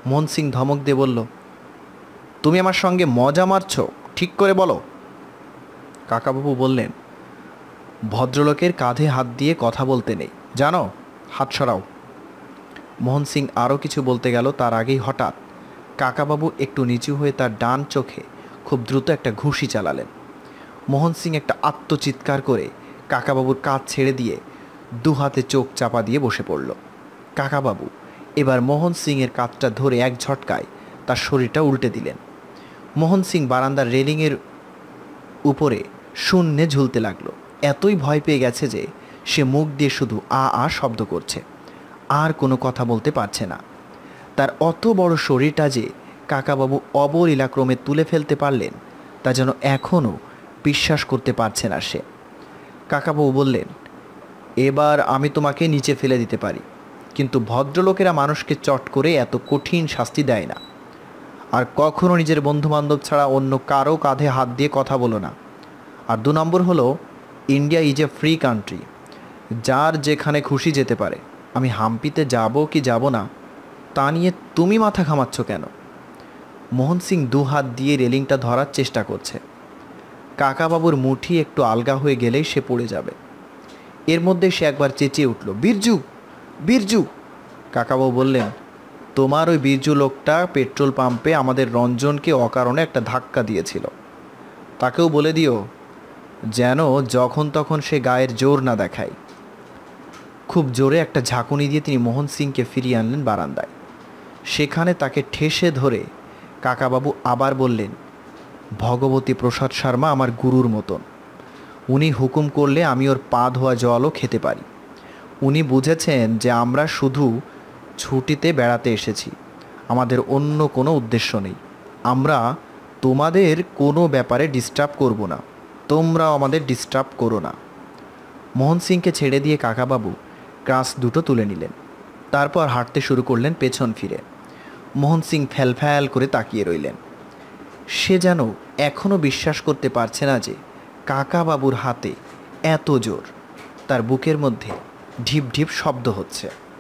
মোহন সিং ধমক দিয়ে বলল, তুমি আমার সঙ্গে মজা মারছো? ঠিক করে বলো। কাকাবাবু বললেন, ভদ্রলোকের কাঁধে হাত দিয়ে কথা বলতে নেই, জানো? হাত সরাও। মোহন সিং আরও কিছু বলতে গেল, তার আগেই হঠাৎ কাকাবাবু একটু নিচু হয়ে তার ডান চোখে খুব দ্রুত একটা ঘুষি চালালেন। মোহন সিং একটা আত্মচিৎকার করে কাকাবাবুর কাঁধ ছেড়ে দিয়ে দু হাতে চোখ চাপা দিয়ে বসে পড়ল। কাকাবাবু এবার মোহন সিংয়ের কাঁধটা ধরে এক ঝটকায় তার শরীরটা উল্টে দিলেন। মোহন সিং বারান্দার রেলিংয়ের উপরে শূন্যে ঝুলতে লাগলো। এতই ভয় পেয়ে গেছে যে সে মুখ দিয়ে শুধু আ আ শব্দ করছে, আর কোনো কথা বলতে পারছে না। তার অত বড় শরীরটা যে কাকাবাবু অবলীলাক্রমে তুলে ফেলতে পারলেন তা যেন এখনও বিশ্বাস করতে পারছে না সে। কাকাবাবু বললেন, এবার আমি তোমাকে নিচে ফেলে দিতে পারি, কিন্তু ভদ্রলোকেরা মানুষকে চট করে এত কঠিন শাস্তি দেয় না। আর কখনো নিজের বন্ধুবান্ধব ছাড়া অন্য কারো কাঁধে হাত দিয়ে কথা বলো না। আর 2 নম্বর হলো, India is a free country, যার যেখানে খুশি যেতে পারে। আমি হাম্পিতে যাব কি যাব না তা নিয়ে তুমি মাথা ঘামাচ্ছ কেন? মোহন সিং 2 হাত দিয়ে রেলিংটা ধরার চেষ্টা করছে। কাকাবাবুর মুঠি একটু আলগা হয়ে গেলেই সে পড়ে যাবে। এর মধ্যে সে একবার চেঁচিয়ে উঠল, বীরজু, বীরজু। কাকাবাবু বললেন, তোমার ওই বীরজু লোকটা পেট্রোল পাম্পে আমাদের রঞ্জনকে অকারণে একটা ধাক্কা দিয়েছিল। তাকেও বলে দিও যেন যখন তখন সে গায়ের জোর না দেখায়। খুব জোরে একটা ঝাঁকুনি দিয়ে তিনি মোহন সিংকে ফিরিয়ে আনলেন বারান্দায়। সেখানে তাকে ঠেসে ধরে কাকাবাবু আবার বললেন, ভগবতী প্রসাদ শর্মা আমার গুরুর মতন। উনি হুকুম করলে আমি ওর পা ধোয়া জলও খেতে পারি। উনি বুঝেছেন যে আমরা শুধু ছুটিতে বেড়াতে এসেছি, আমাদের অন্য কোনো উদ্দেশ্য নেই। আমরা তোমাদের কোনো ব্যাপারে ডিস্টার্ব করব না, তোমরাও আমাদের ডিস্টার্ব করো না। মোহন সিংকে ছেড়ে দিয়ে কাকাবাবু ক্রাস দুটো তুলে নিলেন। তারপর হাঁটতে শুরু করলেন পেছন ফিরে। মোহন সিং ফ্যাল করে তাকিয়ে রইলেন। সে যেন এখনও বিশ্বাস করতে পারছে না যে কাকাবাবুর হাতে এত জোর। তার বুকের মধ্যে ঢিপ ঢিপ শব্দ হচ্ছে।